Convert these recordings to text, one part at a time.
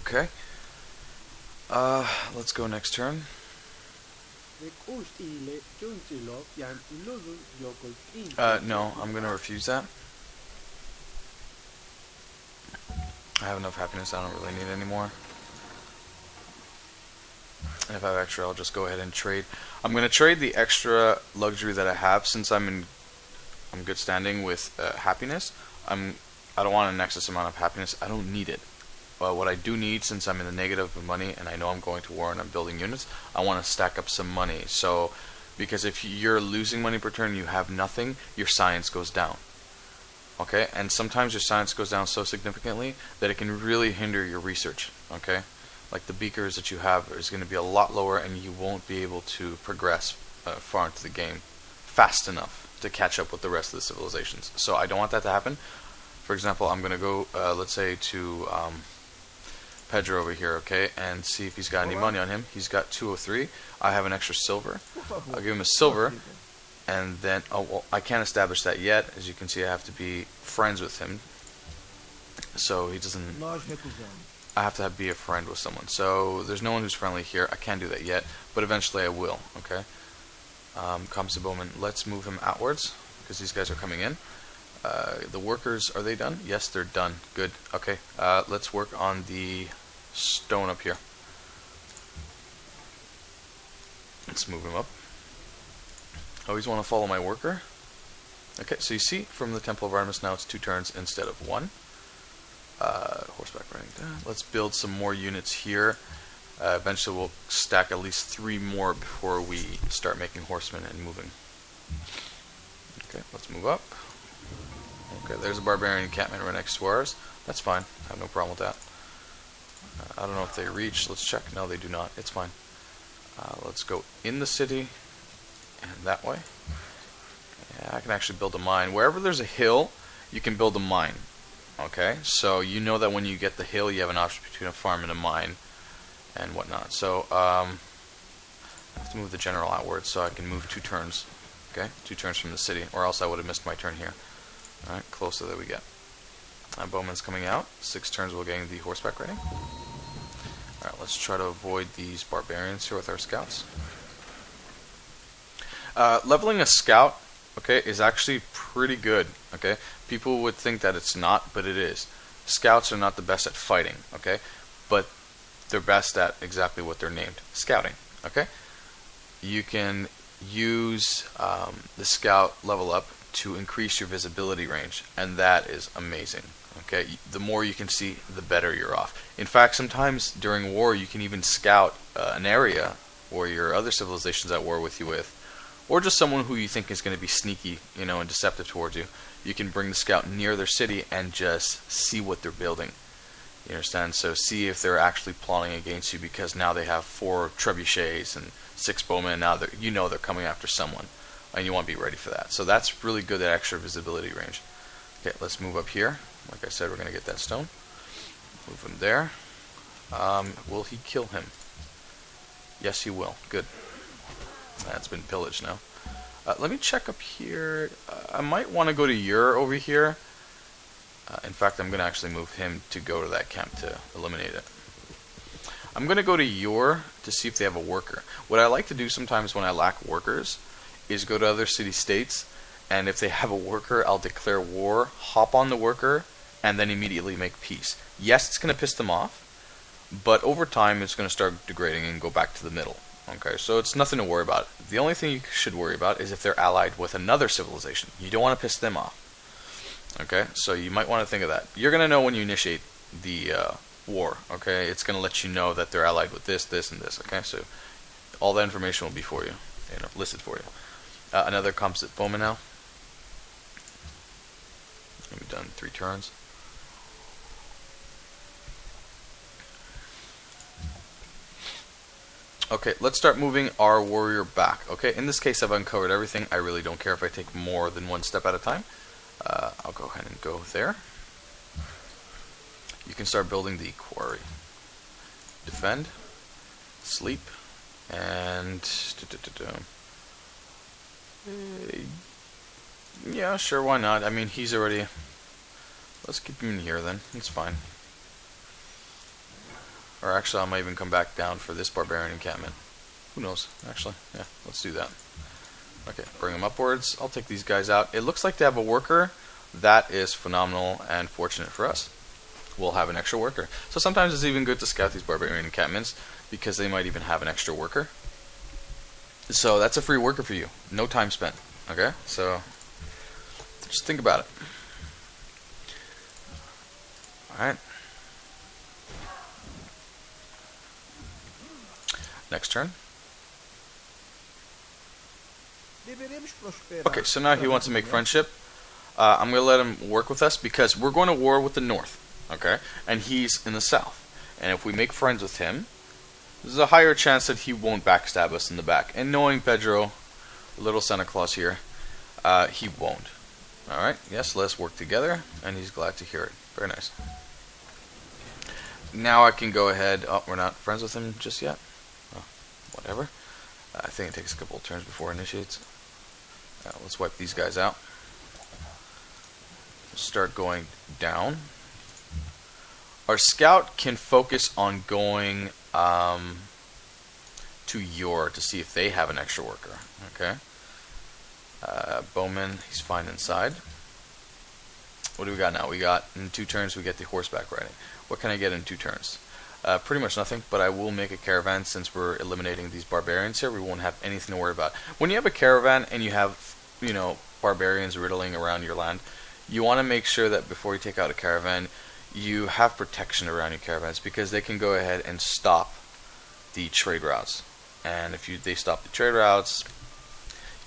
Okay. Let's go next turn. No, I'm gonna refuse that. I have enough happiness, I don't really need any more. And if I have extra, I'll just go ahead and trade. I'm gonna trade the extra luxury that I have since I'm good standing with happiness. I don't want an excess amount of happiness. I don't need it. But what I do need, since I'm in the negative of money and I know I'm going to war and I'm building units, I want to stack up some money. So, because if you're losing money per turn, you have nothing, your science goes down. Okay, and sometimes your science goes down so significantly that it can really hinder your research. Okay, like the beakers that you have is going to be a lot lower, and you won't be able to progress far into the game fast enough to catch up with the rest of the civilizations. So I don't want that to happen. For example, I'm going to go, let's say, to Pedro over here, okay, and see if he's got any money on him. He's got 203. I have an extra silver. I'll give him a silver. And then, oh, well, I can't establish that yet. As you can see, I have to be friends with him. So he doesn't... I have to be a friend with someone. So there's no one who's friendly here. I can't do that yet, but eventually I will, okay? Kamsa Bowman, let's move him outwards, because these guys are coming in. The workers, are they done? Yes, they're done. Good. Okay, let's work on the stone up here. Let's move him up. I always want to follow my worker. Okay, so you see, from the Temple of Artemis now it's 2 turns instead of 1. Horseback riding down. Let's build some more units here. Eventually we'll stack at least 3 more before we start making horsemen and moving. Okay, let's move up. Okay, there's a barbarian encampment right next to ours. That's fine. I have no problem with that. I don't know if they reach. Let's check. No, they do not. It's fine. Let's go in the city and that way. Yeah, I can actually build a mine. Wherever there's a hill, you can build a mine. Okay, so you know that when you get the hill, you have an option between a farm and a mine and whatnot. So I have to move the general outwards so I can move 2 turns. Okay, 2 turns from the city, or else I would have missed my turn here. Alright, closer that we get. Bowman's coming out. 6 turns we'll gain the horseback riding. Alright, let's try to avoid these barbarians here with our scouts. Leveling a scout, okay, is actually pretty good, okay? People would think that it's not, but it is. Scouts are not the best at fighting, okay? But they're best at exactly what they're named, scouting, okay? You can use the scout level up to increase your visibility range, and that is amazing, okay? The more you can see, the better you're off. In fact, sometimes during war, you can even scout an area where your other civilizations at war with you with, or just someone who you think is going to be sneaky, you know, and deceptive towards you. You can bring the scout near their city and just see what they're building. You understand? So see if they're actually plotting against you, because now they have 4 trebuchets and 6 bowmen, and now you know they're coming after someone, and you want to be ready for that. So that's really good, that extra visibility range. Okay, let's move up here. Like I said, we're going to get that stone. Move him there. Will he kill him? Yes, he will. Good. That's been pillaged now. Let me check up here. I might want to go to Ur over here. In fact, I'm going to actually move him to go to that camp to eliminate it. I'm going to go to Ur to see if they have a worker. What I like to do sometimes when I lack workers is go to other city-states, and if they have a worker, I'll declare war, hop on the worker, and then immediately make peace. Yes, it's going to piss them off, but over time it's going to start degrading and go back to the middle. Okay, so it's nothing to worry about. The only thing you should worry about is if they're allied with another civilization. You don't want to piss them off. Okay, so you might want to think of that. You're going to know when you initiate the war. Okay, it's going to let you know that they're allied with this, this, and this. Okay, so all that information will be for you, listed for you. Another composite bowman now. We've done 3 turns. Okay, let's start moving our warrior back. Okay, in this case I've uncovered everything. I really don't care if I take more than 1 step at a time. I'll go ahead and go there. You can start building the quarry. Defend, sleep, and yeah, sure, why not? I mean, he's already... Let's keep him in here then. It's fine. Or actually, I might even come back down for this barbarian encampment. Who knows? Actually, yeah, let's do that. Okay, bring them upwards. I'll take these guys out. It looks like they have a worker. That is phenomenal and fortunate for us. We'll have an extra worker. So sometimes it's even good to scout these barbarian encampments because they might even have an extra worker. So that's a free worker for you. No time spent. Okay? So just think about it. Alright. Next turn. Okay, so now he wants to make friendship. I'm going to let him work with us because we're going to war with the north. Okay? And he's in the south. And if we make friends with him, there's a higher chance that he won't backstab us in the back. And knowing Pedro, little Santa Claus here, he won't. Alright? Yes, let's work together. And he's glad to hear it. Very nice. Now I can go ahead. Oh, we're not friends with him just yet. Oh, whatever. I think it takes a couple of turns before it initiates. Let's wipe these guys out. Start going down. Our scout can focus on going to Yor to see if they have an extra worker. Okay. Bowman, he's fine inside. What do we got now? We got, in 2 turns, we get the horseback riding. What can I get in 2 turns? Pretty much nothing, but I will make a caravan since we're eliminating these barbarians here. We won't have anything to worry about. When you have a caravan and you have, you know, barbarians riddling around your land, you want to make sure that before you take out a caravan, you have protection around your caravans because they can go ahead and stop the trade routes. And if they stop the trade routes,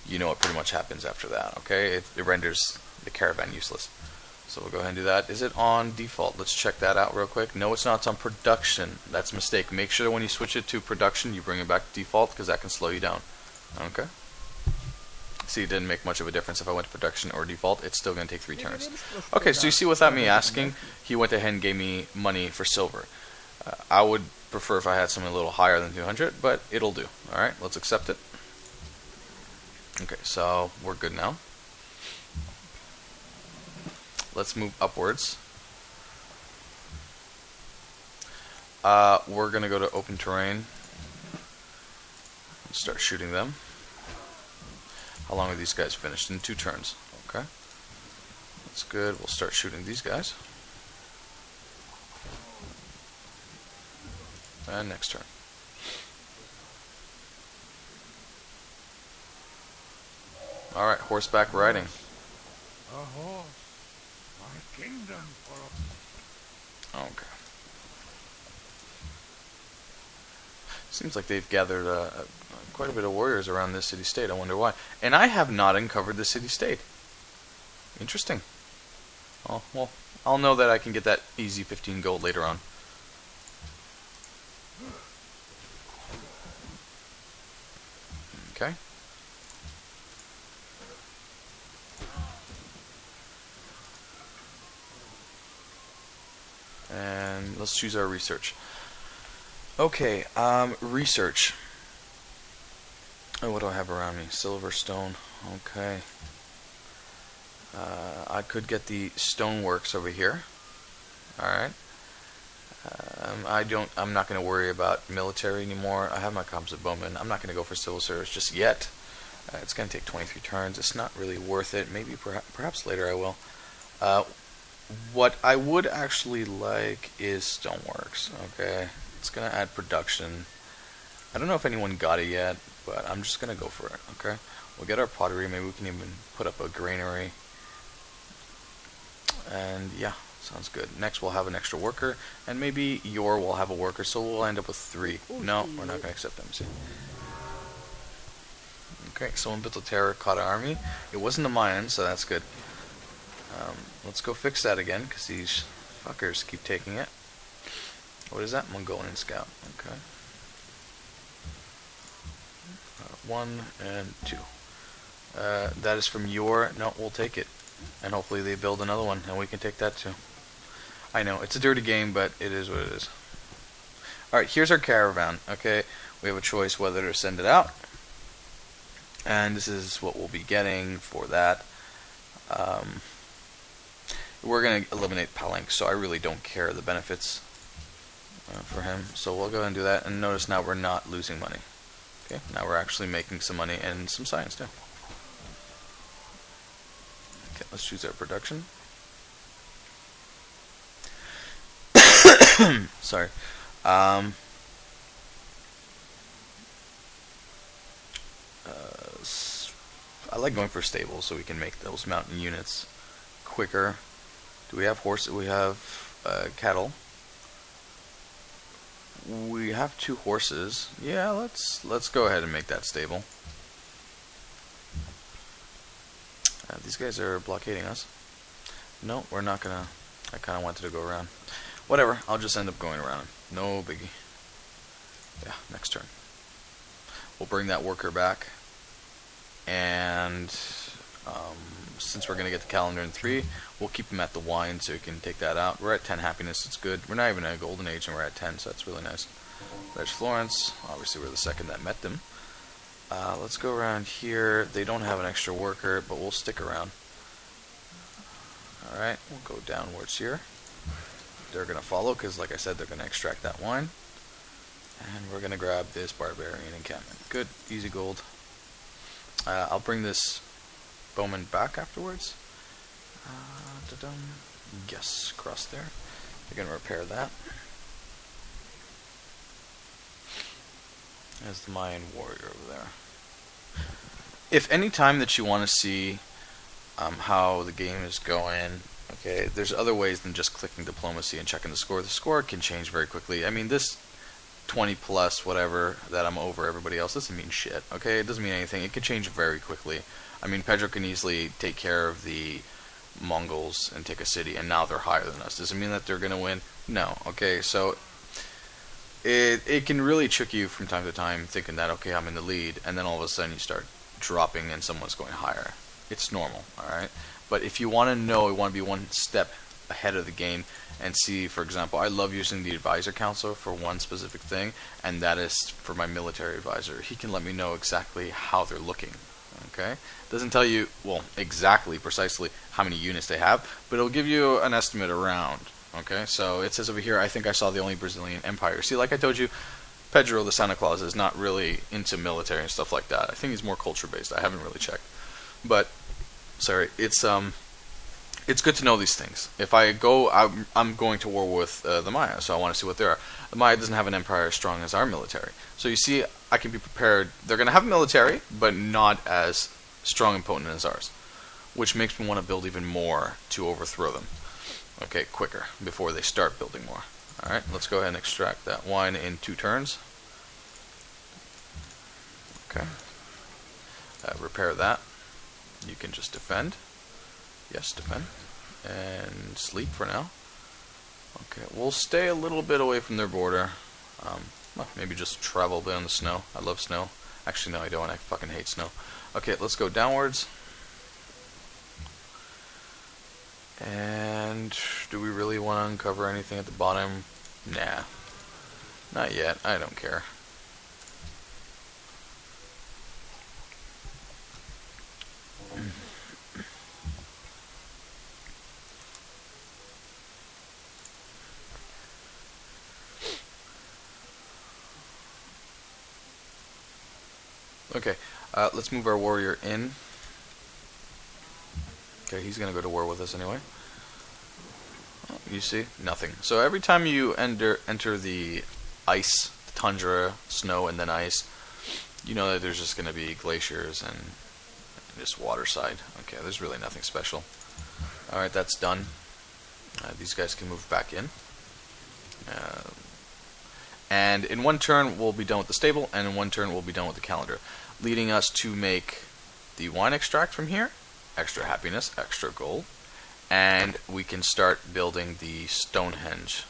you know what pretty much happens after that. Okay, it renders the caravan useless. So we'll go ahead and do that. Is it on default? Let's check that out real quick. No, it's not. It's on production. That's a mistake. Make sure that when you switch it to production, you bring it back to default because that can slow you down. Okay. See, it didn't make much of a difference if I went to production or default. It's still going to take 3 turns. Okay, so you see without me asking, he went ahead and gave me money for silver. I would prefer if I had something a little higher than 200, but it'll do. Alright, let's accept it. Okay, so we're good now. Let's move upwards. We're going to go to open terrain and start shooting them. How long are these guys finished? In 2 turns. Okay. That's good. We'll start shooting these guys. And next turn. Alright, horseback riding. A horse, my kingdom for Okay. Seems like they've gathered quite a bit of warriors around this city-state. I wonder why. And I have not uncovered the city-state. Interesting. Oh, well, I'll know that I can get that easy 15 gold later on. Okay. And let's choose our research. Okay, research. Oh, what do I have around me? Silver, stone. Okay. I could get the stoneworks over here. Alright. I'm not going to worry about military anymore. I have my composite bowman. I'm not going to go for civil service just yet. It's going to take 23 turns. It's not really worth it. Maybe perhaps later I will. What I would actually like is stoneworks. Okay. It's going to add production. I don't know if anyone got it yet, but I'm just going to go for it. Okay. We'll get our pottery. Maybe we can even put up a granary. And yeah, sounds good. Next we'll have an extra worker, and maybe Yor will have a worker, so we'll end up with 3. No, we're not going to accept them. See. Okay, so in Built Terracotta Army, it wasn't a Mayan, so that's good. Let's go fix that again, because these fuckers keep taking it. What is that? Mongolian Scout. Okay. 1 and 2. That is from Yor. No, we'll take it. And hopefully they build another one, and we can take that too. I know, it's a dirty game, but it is what it is. Alright, here's our caravan. Okay, we have a choice whether to send it out. And this is what we'll be getting for that. We're going to eliminate Palanque, so I really don't care the benefits. for him. So we'll go ahead and do that. And notice now we're not losing money. Okay, now we're actually making some money and some science too. Okay, let's choose our production. Sorry. I like going for stable so we can make those mountain units quicker. Do we have horses? We have cattle. We have 2 horses. Yeah, let's go ahead and make that stable. These guys are blockading us. No, we're not gonna. I kind of wanted to go around. Whatever, I'll just end up going around him. No biggie. Yeah, next turn. We'll bring that worker back. And since we're going to get the calendar in 3, we'll keep him at the wine so we can take that out. We're at 10 happiness, it's good. We're not even in a golden age and we're at 10, so that's really nice. There's Florence. Obviously we're the second that met them. Let's go around here. They don't have an extra worker, but we'll stick around. Alright, we'll go downwards here. They're going to follow because, like I said, they're going to extract that wine. And we're going to grab this barbarian encampment. Good, easy gold. I'll bring this bowman back afterwards. Yes, across there. They're going to repair that. There's the Mayan warrior over there. If any time that you want to see how the game is going, okay, there's other ways than just clicking diplomacy and checking the score. The score can change very quickly. I mean, this 20 plus whatever that I'm over everybody else doesn't mean shit, okay? It doesn't mean anything. It can change very quickly. I mean, Pedro can easily take care of the Mongols and take a city, and now they're higher than us. Does it mean that they're going to win? No, okay? So it can really trick you from time to time thinking that, okay, I'm in the lead, and then all of a sudden you start dropping and someone's going higher. It's normal, alright? But if you want to know, you want to be one step ahead of the game and see, for example, I love using the advisor council for one specific thing, and that is for my military advisor. He can let me know exactly how they're looking. Okay, doesn't tell you, well, exactly, precisely how many units they have, but it'll give you an estimate around. Okay, so it says over here, I think I saw the only Brazilian empire. See, like I told you, Pedro the Santa Claus is not really into military and stuff like that. I think he's more culture based. I haven't really checked, but sorry, it's good to know these things. If I go, I'm going to war with the Maya, so I want to see what they are. The Maya doesn't have an empire as strong as our military. So you see, I can be prepared. They're going to have a military, but not as strong and potent as ours, which makes me want to build even more to overthrow them. Okay, quicker, before they start building more. Alright, let's go ahead and extract that wine in 2 turns. Okay. Repair that. You can just defend. Yes, defend. And sleep for now. Okay, we'll stay a little bit away from their border. Well, maybe just travel a bit on the snow. I love snow. Actually, no, I don't. I fucking hate snow. Okay, let's go downwards. And do we really want to uncover anything at the bottom? Nah. Not yet. I don't care. Okay, let's move our warrior in. Okay, he's gonna go to war with us anyway. Oh, you see, nothing. So every time you enter the ice, tundra, snow, and then ice, you know that there's just gonna be glaciers and just water side. Okay, there's really nothing special. All right, that's done. These guys can move back in. And in 1 turn, we'll be done with the stable, and in 1 turn, we'll be done with the calendar, leading us to make the wine extract from here, extra happiness, extra gold, and we can start building the Stonehenge,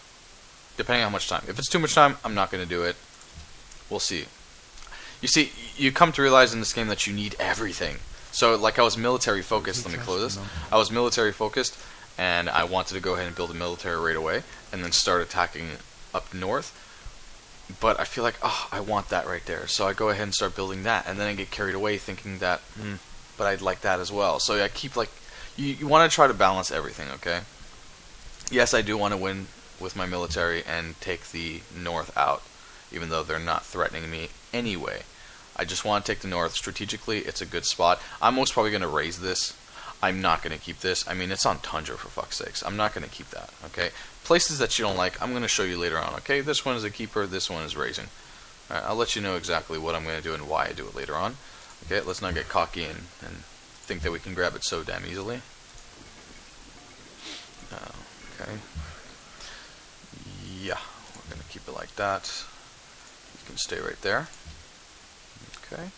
depending on how much time. If it's too much time, I'm not going to do it. We'll see. You see, you come to realize in this game that you need everything. So, like, I was military focused. Let me close this. I was military focused, and I wanted to go ahead and build a military right away, and then start attacking up north. But I feel like, oh, I want that right there. So I go ahead and start building that. And then I get carried away thinking that, but I'd like that as well. So I keep, like, you want to try to balance everything, okay? Yes, I do want to win with my military and take the north out, even though they're not threatening me anyway. I just want to take the north. Strategically, it's a good spot. I'm most probably going to raise this. I'm not going to keep this. I mean, it's on tundra, for fuck's sakes. I'm not going to keep that, okay? Places that you don't like, I'm going to show you later on, okay? This one is a keeper, this one is raising. Alright, I'll let you know exactly what I'm going to do and why I do it later on. Okay, let's not get cocky and think that we can grab it so damn easily. Okay. Yeah, we're going to keep it like that. You can stay right there. Okay.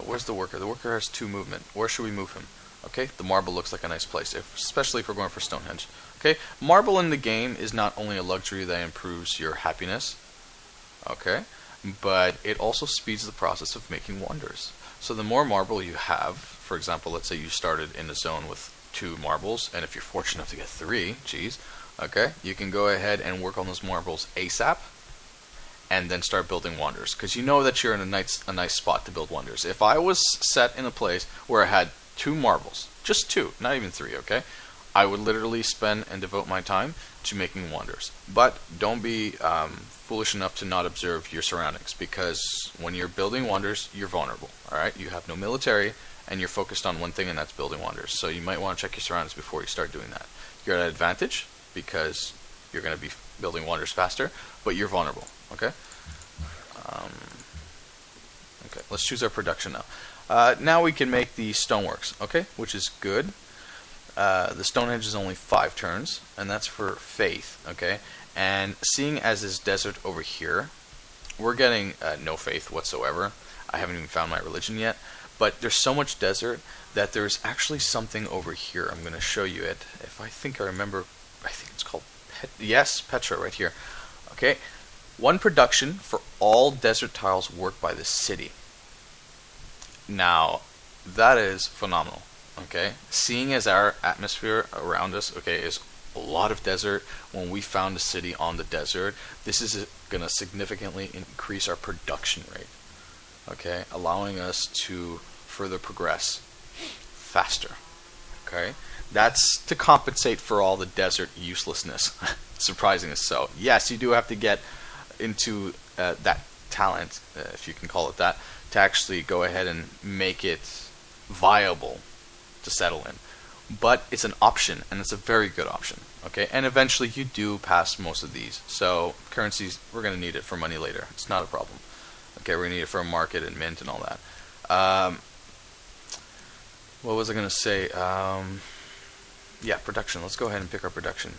Where's the worker? The worker has 2 movement. Where should we move him? Okay, the marble looks like a nice place, especially if we're going for Stonehenge. Okay, marble in the game is not only a luxury that improves your happiness, okay, but it also speeds the process of making wonders. So the more marble you have, for example, let's say you started in a zone with 2 marbles, and if you're fortunate enough to get 3, geez, okay, you can go ahead and work on those marbles ASAP, and then start building wonders, because you know that you're in a nice spot to build wonders. If I was set in a place where I had 2 marbles, just 2, not even 3, okay, I would literally spend and devote my time to making wonders. But don't be foolish enough to not observe your surroundings, because when you're building wonders, you're vulnerable. Alright, you have no military, and you're focused on one thing, and that's building wonders. So you might want to check your surroundings before you start doing that. You're at an advantage because you're going to be building wonders faster, but you're vulnerable. Okay. Okay. Let's choose our production now. Now we can make the stoneworks. Okay, which is good. The Stonehenge is only 5 turns, and that's for faith. Okay, and seeing as this desert over here, we're getting no faith whatsoever. I haven't even found my religion yet, but there's so much desert that there's actually something over here. I'm going to show you it. If I think I remember, I think it's called Petra right here. Okay, 1 production for all desert tiles worked by the city. Now, that is phenomenal. Okay, seeing as our atmosphere around us, okay, is a lot of desert. When we found a city on the desert, this is going to significantly increase our production rate. Okay, allowing us to further progress faster. Okay, that's to compensate for all the desert uselessness. Surprisingly so. Yes, you do have to get into that talent, if you can call it that, to actually go ahead and make it viable to settle in. But it's an option, and it's a very good option. Okay, and eventually you do pass most of these. So currencies, we're going to need it for money later. It's not a problem. Okay, we're going to need it for a market and mint and all that. What was I going to say? Yeah, production. Let's go ahead and pick our production.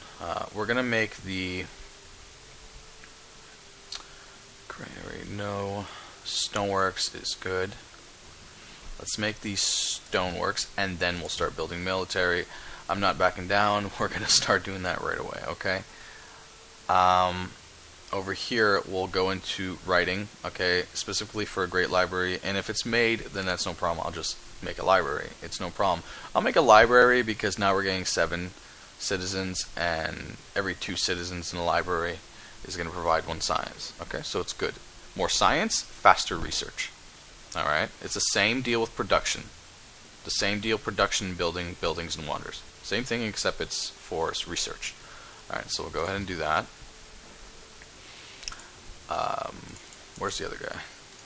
We're going to make the granary. No. Stoneworks is good. Let's make these stoneworks, and then we'll start building military. I'm not backing down. We're going to start doing that right away, okay? Over here, we'll go into writing, okay, specifically for a great library. And if it's made, then that's no problem. I'll just make a library. It's no problem. I'll make a library because now we're getting 7 citizens, and every 2 citizens in the library is going to provide 1 science. Okay, so it's good. More science, faster research. Alright, it's the same deal with production. The same deal, production, building, buildings, and wonders. Same thing, except it's for research. Alright, so we'll go ahead and do that. Where's the other guy?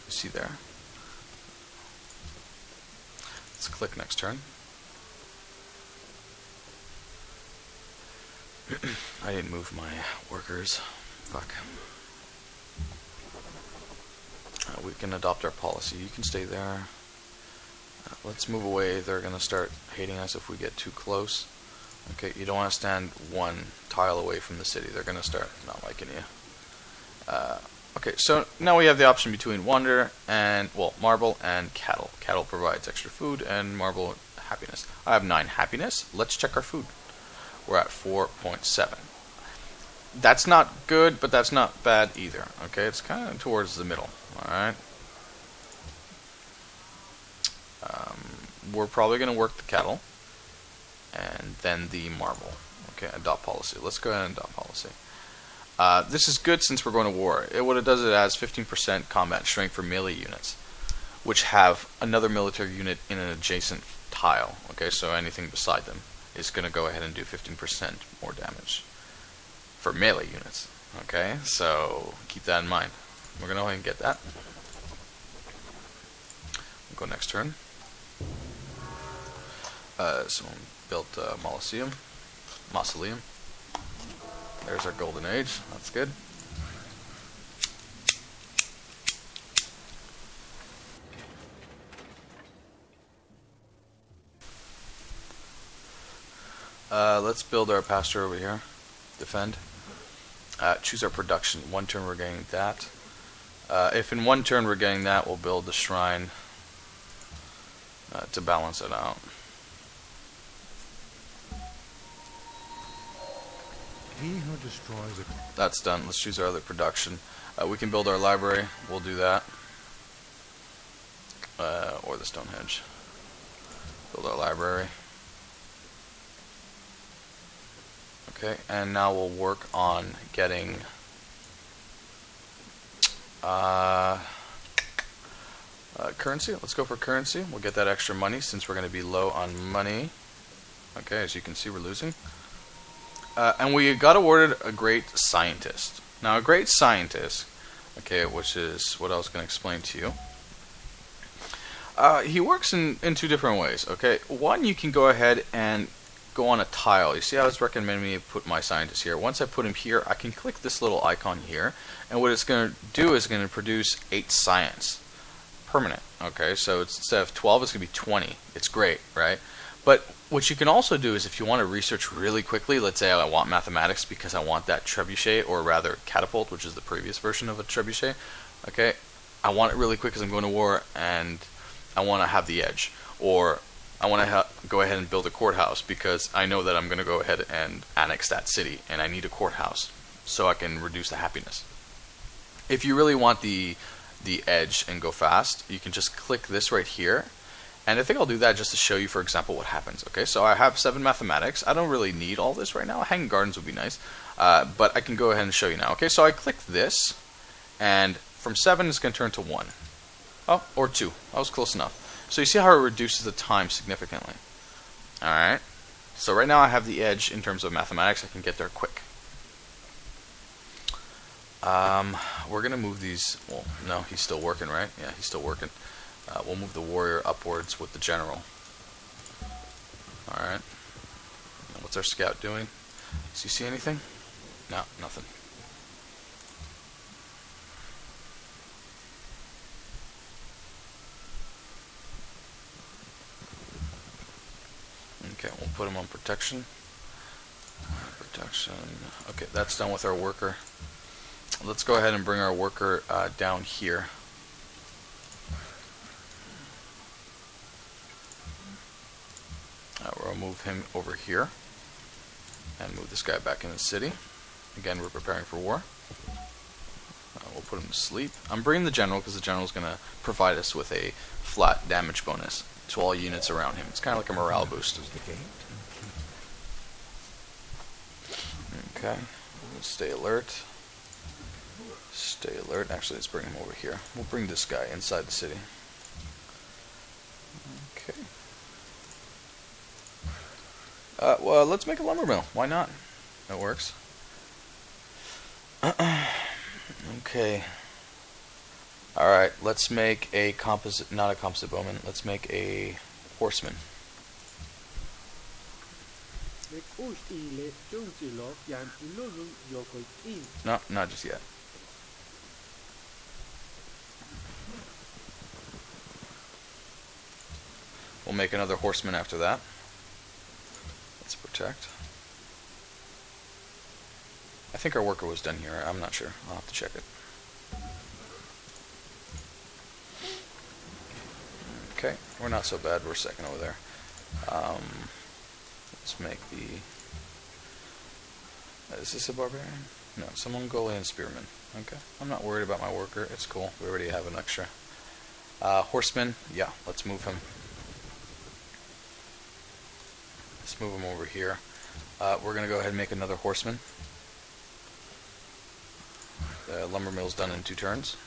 You see there? Let's click next turn. I didn't move my workers. Fuck. We can adopt our policy. You can stay there. Let's move away. They're going to start hating us if we get too close. Okay, you don't want to stand 1 tile away from the city. They're going to start not liking you. Okay, so now we have the option between wonder and, well, marble and cattle. Cattle provides extra food, and marble happiness. I have 9 happiness. Let's check our food. We're at 4.7. That's not good, but that's not bad either. Okay, it's kind of towards the middle. Alright. We're probably going to work the cattle and then the marble. Okay, adopt policy. Let's go ahead and adopt policy. This is good since we're going to war. What it does, it adds 15% combat strength for melee units, which have another military unit in an adjacent tile. Okay, so anything beside them is going to go ahead and do 15% more damage. for melee units. Okay, so keep that in mind. We're gonna go ahead and get that. We'll go next turn. Someone built Mausoleum. There's our golden age. That's good. Let's build our pasture over here. Defend. Choose our production. One turn we're getting that. If in one turn we're getting that, we'll build the shrine to balance it out. He who destroys a... That's done. Let's choose our other production. We can build our library. We'll do that. Or the Stonehenge. Build our library. Okay, and now we'll work on getting currency. Let's go for currency. We'll get that extra money since we're going to be low on money. Okay, as you can see, we're losing. And we got awarded a great scientist. Now, a great scientist, okay, which is what I was going to explain to you. He works in two different ways, okay? One, you can go ahead and go on a tile. You see how it's recommending me to put my scientist here. Once I put him here, I can click this little icon here, and what it's going to do is going to produce 8 science. Permanent, okay? So it's, instead of 12, it's going to be 20. It's great, right? But what you can also do is if you want to research really quickly, let's say I want mathematics because I want that trebuchet, or rather catapult, which is the previous version of a trebuchet, okay? I want it really quick because I'm going to war and I want to have the edge. Or I want to go ahead and build a courthouse because I know that I'm going to go ahead and annex that city and I need a courthouse so I can reduce the happiness. If you really want the edge and go fast, you can just click this right here. And I think I'll do that just to show you, for example, what happens. Okay, so I have 7 mathematics. I don't really need all this right now. Hanging Gardens would be nice. But I can go ahead and show you now. Okay, so I click this, and from 7 it's going to turn to 1. Oh, or 2. I was close enough. So you see how it reduces the time significantly. Alright, so right now I have the edge in terms of mathematics. I can get there quick. We're going to move these. Well, no, he's still working, right? Yeah, he's still working. We'll move the warrior upwards with the general. Alright. What's our scout doing? Does he see anything? No, nothing. Okay, we'll put him on protection. Protection. Okay, that's done with our worker. Let's go ahead and bring our worker down here. We'll move him over here and move this guy back in the city. Again, we're preparing for war. We'll put him to sleep. I'm bringing the general because the general is going to provide us with a flat damage bonus to all units around him. It's kind of like a morale boost. Okay, let's stay alert. Stay alert. Actually, let's bring him over here. We'll bring this guy inside the city. Okay. Well, let's make a lumber mill. Why not? That works. Okay. Alright, let's make a composite, not a composite bowman, let's make a horseman. No, not just yet. We'll make another horseman after that. Let's protect. I think our worker was done here. I'm not sure. I'll have to check it. Okay, we're not so bad. We're second over there. Let's make the... Is this a barbarian? No, it's a Mongolian spearman. Okay, I'm not worried about my worker. It's cool. We already have an extra. Horseman, yeah, let's move him. Let's move him over here. We're going to go ahead and make another horseman. The lumber mill's done in 2 turns.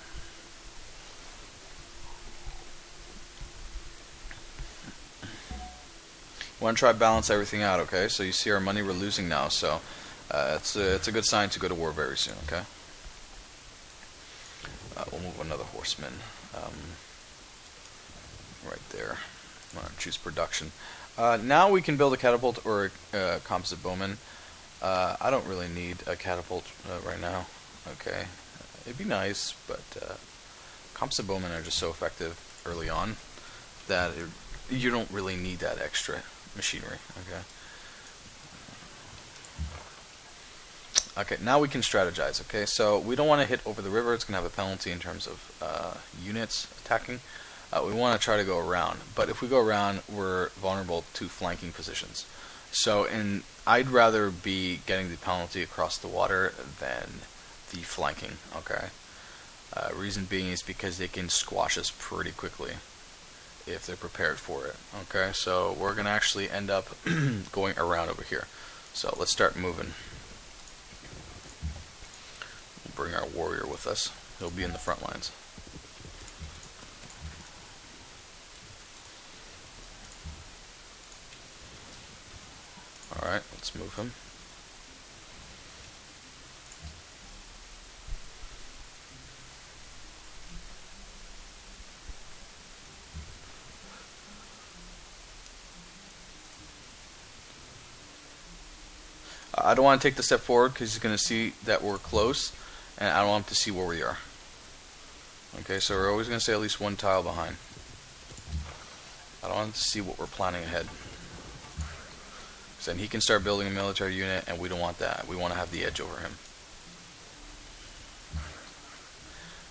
We want to try to balance everything out, okay? So you see our money we're losing now, so It's a good sign to go to war very soon. Okay. We'll move another horseman right there. Choose production. Now we can build a catapult or a composite bowman. I don't really need a catapult right now. Okay, it'd be nice, but composite bowmen are just so effective early on that you don't really need that extra machinery. Okay. Okay, now we can strategize. Okay, so we don't want to hit over the river. It's going to have a penalty in terms of units attacking. We want to try to go around, but if we go around, we're vulnerable to flanking positions. So I'd rather be getting the penalty across the water than the flanking. Okay. Reason being is because they can squash us pretty quickly if they're prepared for it. Okay, so we're going to actually end up going around over here. So let's start moving. Bring our warrior with us. He'll be in the front lines. Alright, let's move him. I don't want to take the step forward because he's going to see that we're close, and I don't want him to see where we are. Okay, so we're always going to stay at least one tile behind. I don't want him to see what we're planning ahead. Then he can start building a military unit, and we don't want that. We want to have the edge over him.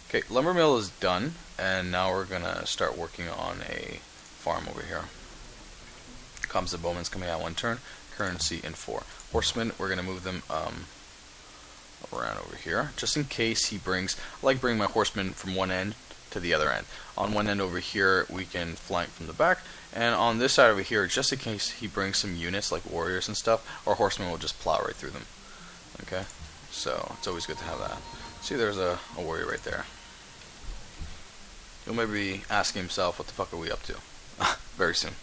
Okay, lumber mill is done, and now we're going to start working on a farm over here. Comes the bowman's coming out one turn, currency in 4. Horsemen, we're going to move them around over here, just in case he brings. I like bringing my horsemen from one end to the other end. On one end over here, we can flank from the back, and on this side over here, just in case he brings some units like warriors and stuff, our horsemen will just plow right through them. Okay, so it's always good to have that. See, there's a warrior right there. He'll maybe be asking himself, what the fuck are we up to? Very soon.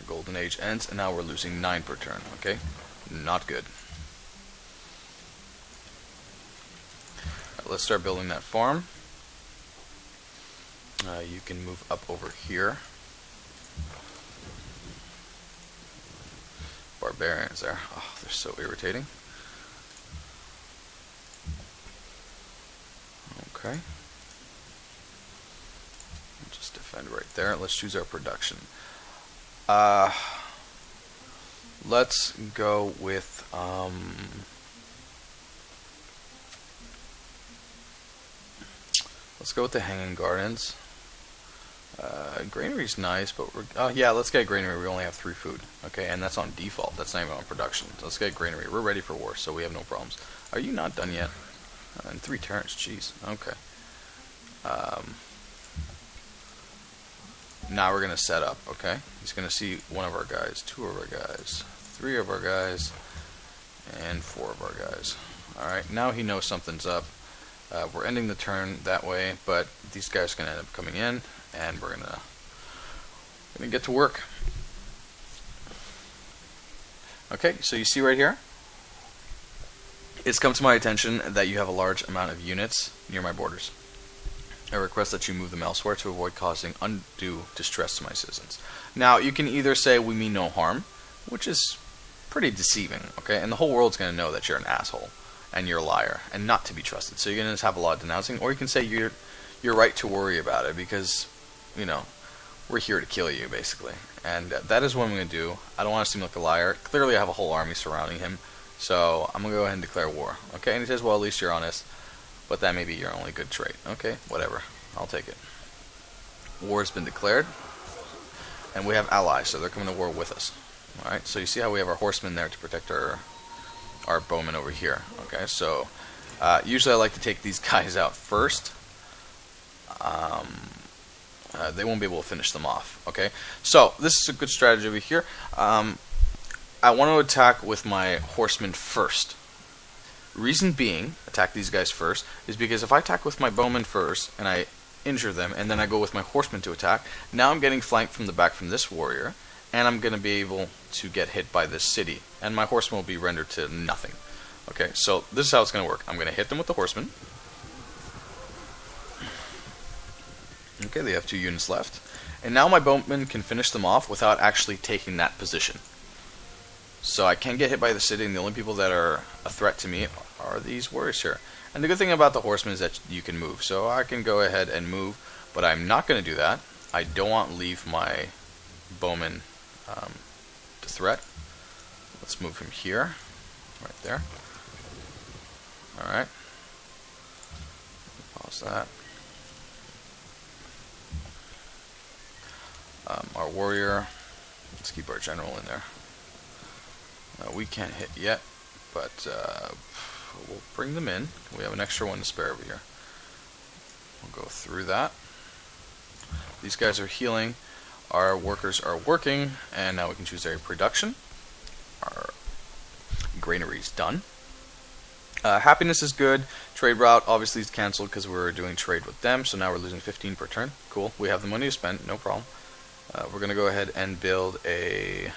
Golden age ends, and now we're losing 9 per turn. Okay, not good. Right, let's start building that farm. You can move up over here. Barbarians there. Oh, they're so irritating. Okay. Just defend right there. Let's choose our production. Let's go with the Hanging Gardens. Granary's nice, but yeah, let's get granary. We only have 3 food, okay, and that's on default. That's not even on production. So let's get granary. We're ready for war, so we have no problems. Are you not done yet? In 3 turns, jeez. Okay. Now we're gonna set up, okay? He's gonna see 1 of our guys, 2 of our guys, 3 of our guys, and 4 of our guys. Alright, now he knows something's up. We're ending the turn that way, but these guys are gonna end up coming in, and we're gonna get to work. Okay, so you see right here, it's come to my attention that you have a large amount of units near my borders. I request that you move them elsewhere to avoid causing undue distress to my citizens. Now, you can either say we mean no harm, which is pretty deceiving, okay? And the whole world's going to know that you're an asshole and you're a liar and not to be trusted. So you're going to have a lot of denouncing, or you can say you're right to worry about it because, you know, we're here to kill you, basically. And that is what I'm going to do. I don't want to seem like a liar. Clearly, I have a whole army surrounding him, so I'm going to go ahead and declare war, okay? And he says, well, at least you're honest. But that may be your only good trait. Okay, whatever. I'll take it. War has been declared. And we have allies, so they're coming to war with us. Alright, so you see how we have our horsemen there to protect our bowmen over here. Okay, so usually I like to take these guys out first. They won't be able to finish them off. Okay, so this is a good strategy over here. I want to attack with my horsemen first. Reason being, attack these guys first, is because if I attack with my bowman first and I injure them, and then I go with my horseman to attack, now I'm getting flanked from the back from this warrior, and I'm going to be able to get hit by this city, and my horseman will be rendered to nothing. Okay, so this is how it's going to work. I'm going to hit them with the horseman. Okay, they have 2 units left. And now my bowman can finish them off without actually taking that position. So I can get hit by the city, and the only people that are a threat to me are these warriors here. And the good thing about the horseman is that you can move. So I can go ahead and move, but I'm not going to do that. I don't want to leave my bowman to threat. Let's move him here, right there. Alright. Pause that. Our warrior, let's keep our general in there. We can't hit yet, but we'll bring them in. We have an extra one to spare over here. We'll go through that. These guys are healing. Our workers are working, and now we can choose area production. Our granary is done. Happiness is good. Trade route obviously is cancelled because we're doing trade with them, so now we're losing 15 per turn. Cool. We have the money to spend, no problem. We're going to go ahead and build a...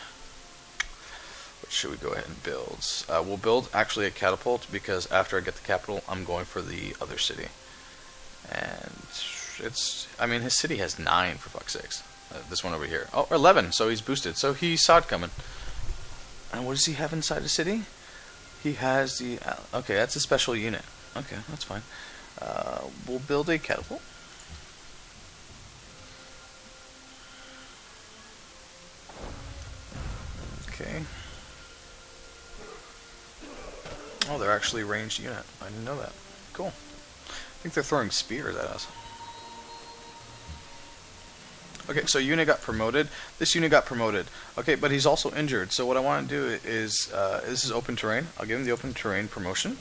What should we go ahead and build? We'll build actually a catapult, because after I get the capital, I'm going for the other city. And it's... I mean, his city has 9, for fuck's sakes. This one over here. Oh, 11, so he's boosted. So he saw it coming. And what does he have inside the city? He has the... okay, that's a special unit. Okay, that's fine. We'll build a catapult. Okay. Oh, they're actually a ranged unit. I didn't know that. Cool. I think they're throwing spears at us. Okay, so unit got promoted. This unit got promoted. Okay, but he's also injured. So what I want to do is, this is open terrain. I'll give him the open terrain promotion.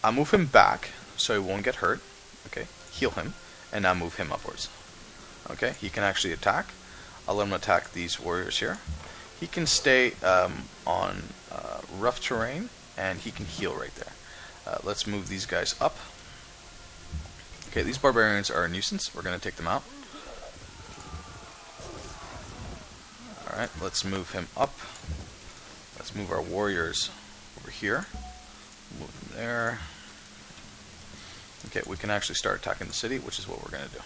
I'll move him back so he won't get hurt. Okay, heal him, and now move him upwards. Okay, he can actually attack. I'll let him attack these warriors here. He can stay on rough terrain, and he can heal right there. Let's move these guys up. Okay, these barbarians are a nuisance. We're going to take them out. Alright, let's move him up. Let's move our warriors over here. Move them there. Okay, we can actually start attacking the city, which is what we're going to do.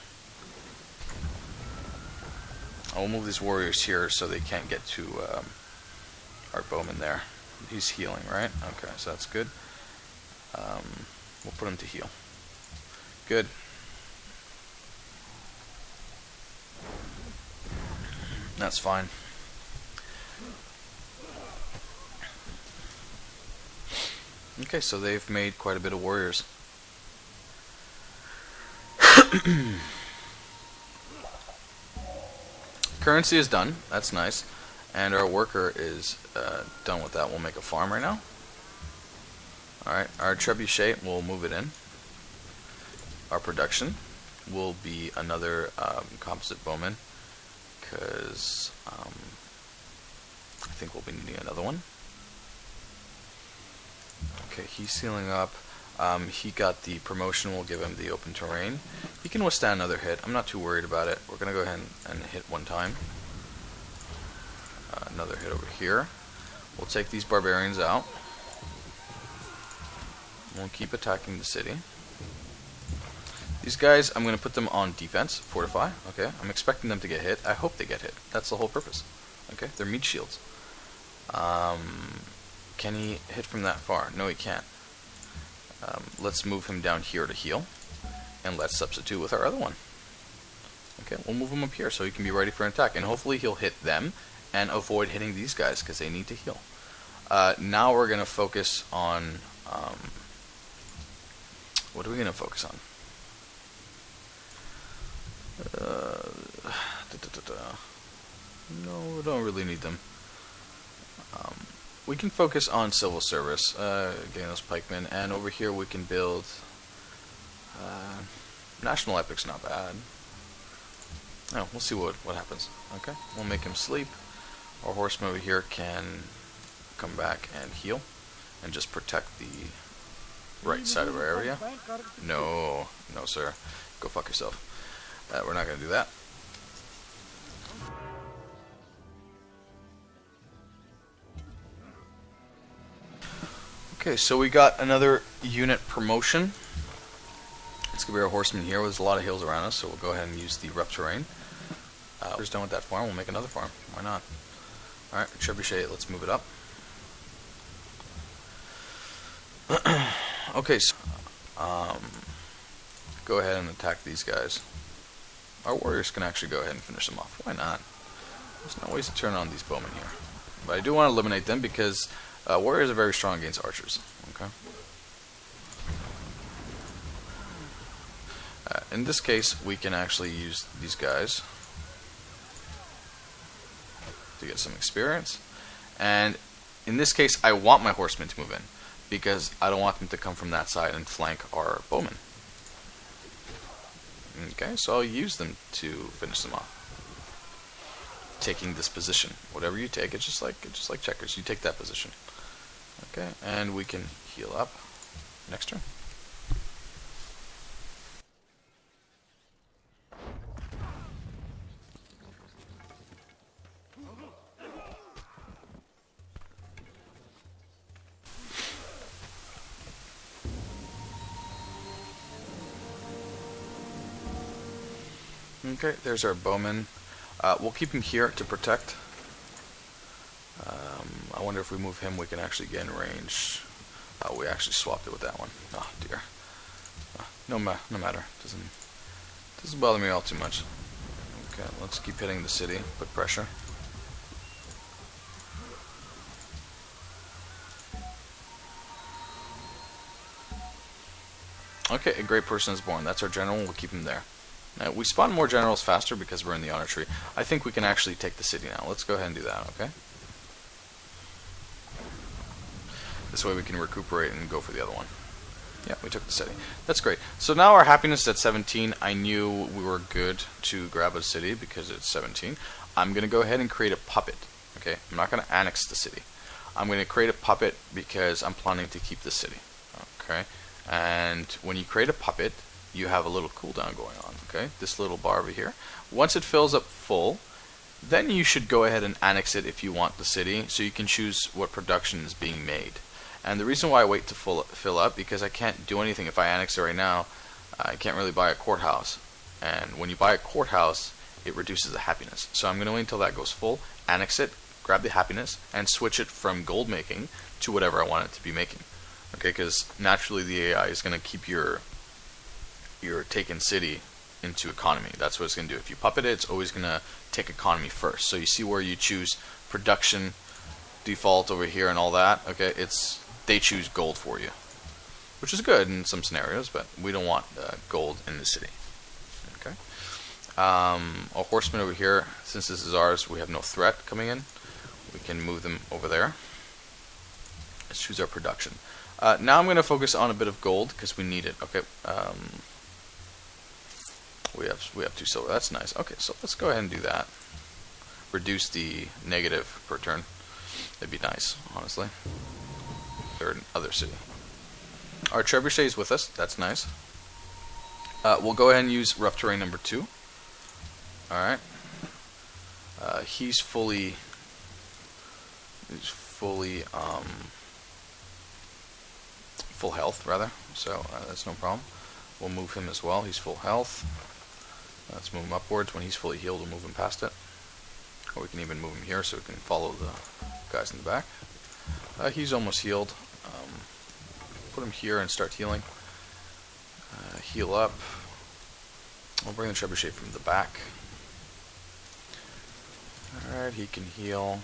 I will move these warriors here so they can't get to our bowman there. He's healing, right? Okay, so that's good. We'll put him to heal. Good. That's fine. Okay, so they've made quite a bit of warriors. Currency is done. That's nice. And our worker is done with that. We'll make a farm right now. Alright, our trebuchet, we'll move it in. Our production will be another composite bowman, because I think we'll be needing another one. Okay, he's sealing up. He got the promotion. We'll give him the open terrain. He can withstand another hit. I'm not too worried about it. We're going to go ahead and hit one time. Another hit over here. We'll take these barbarians out. We'll keep attacking the city. These guys, I'm going to put them on defense, fortify. Okay, I'm expecting them to get hit. I hope they get hit. That's the whole purpose. Okay, they're meat shields. Can he hit from that far? No, he can't. Let's move him down here to heal, and let's substitute with our other one. Okay, we'll move him up here so he can be ready for an attack, and hopefully he'll hit them and avoid hitting these guys because they need to heal. Now we're going to focus on... what are we going to focus on? No, we don't really need them. We can focus on civil service, getting those pikemen, and over here we can build national epics. Not bad. Oh, we'll see what happens. Okay, we'll make him sleep. Our horseman over here can come back and heal, and just protect the right side of our area. No, no, sir. Go fuck yourself. We're not going to do that. Okay, so we got another unit promotion. It's going to be our horseman here. There's a lot of hills around us, so we'll go ahead and use the rough terrain. We're done with that farm. We'll make another farm. Why not? Alright, Trebuchet, let's move it up. Okay, so go ahead and attack these guys. Our warriors can actually go ahead and finish them off. Why not? There's no ways to turn on these bowmen here. But I do want to eliminate them because warriors are very strong against archers. Okay. In this case, we can actually use these guys to get some experience. And in this case, I want my horsemen to move in because I don't want them to come from that side and flank our bowmen. Okay, so I'll use them to finish them off. Taking this position, whatever you take, it's just like checkers. You take that position. Okay, and we can heal up next turn. Okay, there's our bowman. We'll keep him here to protect. I wonder if we move him, we can actually get in range. We actually swapped it with that one. Oh dear. No matter. Doesn't bother me all too much. Okay, let's keep hitting the city. Put pressure. Okay, a great person is born. That's our general. We'll keep him there. Now, we spawn more generals faster because we're in the honor tree. I think we can actually take the city now. Let's go ahead and do that, okay? This way we can recuperate and go for the other one. Yeah, we took the city. That's great. So now our happiness is at 17. I knew we were good to grab a city because it's 17. I'm going to go ahead and create a puppet, okay? I'm not going to annex the city. I'm going to create a puppet because I'm planning to keep the city, okay? And when you create a puppet, you have a little cooldown going on, okay? This little bar over here. Once it fills up full, then you should go ahead and annex it if you want the city, so you can choose what production is being made. And the reason why I wait to fill up, because I can't do anything if I annex it right now. I can't really buy a courthouse. And when you buy a courthouse, it reduces the happiness. So I'm going to wait until that goes full, annex it, grab the happiness, and switch it from gold making to whatever I want it to be making. Okay, because naturally the AI is going to keep your taken city into economy. That's what it's going to do. If you puppet it, it's always going to take economy first. So you see where you choose production default over here and all that. Okay, they choose gold for you, which is good in some scenarios, but we don't want gold in the city. Okay, a horseman over here. Since this is ours, we have no threat coming in. We can move them over there. Let's choose our production. Now I'm going to focus on a bit of gold because we need it. Okay. We have 2 silver. That's nice. Okay, so let's go ahead and do that. Reduce the negative per turn. That'd be nice, honestly. Third other city. Our trebuchet is with us. That's nice. We'll go ahead and use rough terrain number 2. All right. He's fully full health rather. So that's no problem. We'll move him as well. He's full health. Let's move him upwards. When he's fully healed, we'll move him past it. Or we can even move him here so we can follow the guys in the back. He's almost healed. Put him here and start healing. Heal up. We'll bring the trebuchet from the back. Alright, he can heal.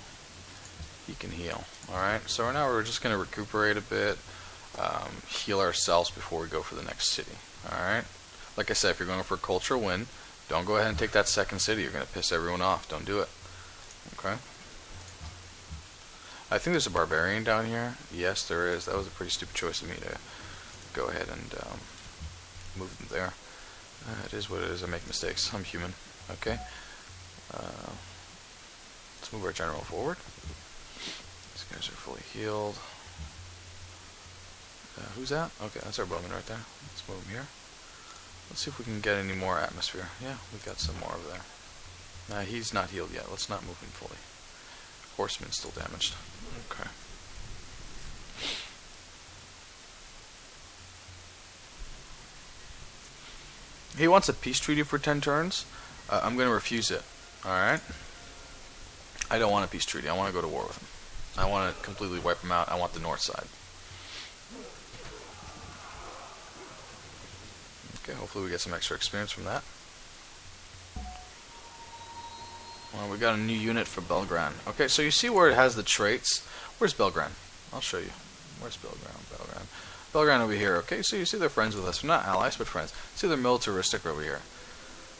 He can heal. Alright, so now we're just going to recuperate a bit. Heal ourselves before we go for the next city. Alright? Like I said, if you're going for a cultural win, don't go ahead and take that second city. You're going to piss everyone off. Don't do it. Okay? I think there's a barbarian down here. Yes, there is. That was a pretty stupid choice of me to go ahead and move them there. It is what it is. I make mistakes. I'm human. Okay? Let's move our general forward. These guys are fully healed. Who's that? Okay, that's our bowman right there. Let's move him here. Let's see if we can get any more atmosphere. Yeah, we've got some more over there. Nah, he's not healed yet. Let's not move him fully. Horseman's still damaged. Okay. He wants a peace treaty for 10 turns. I'm going to refuse it. Alright? I don't want a peace treaty. I want to go to war with him. I want to completely wipe him out. I want the north side. Okay, hopefully we get some extra experience from that. Well, we got a new unit for Belgrand. Okay, so you see where it has the traits. Where's Belgrand? I'll show you. Where's Belgrand? Belgrand over here. Okay, so you see they're friends with us. We're not allies, but friends. See, they're militaristic over here.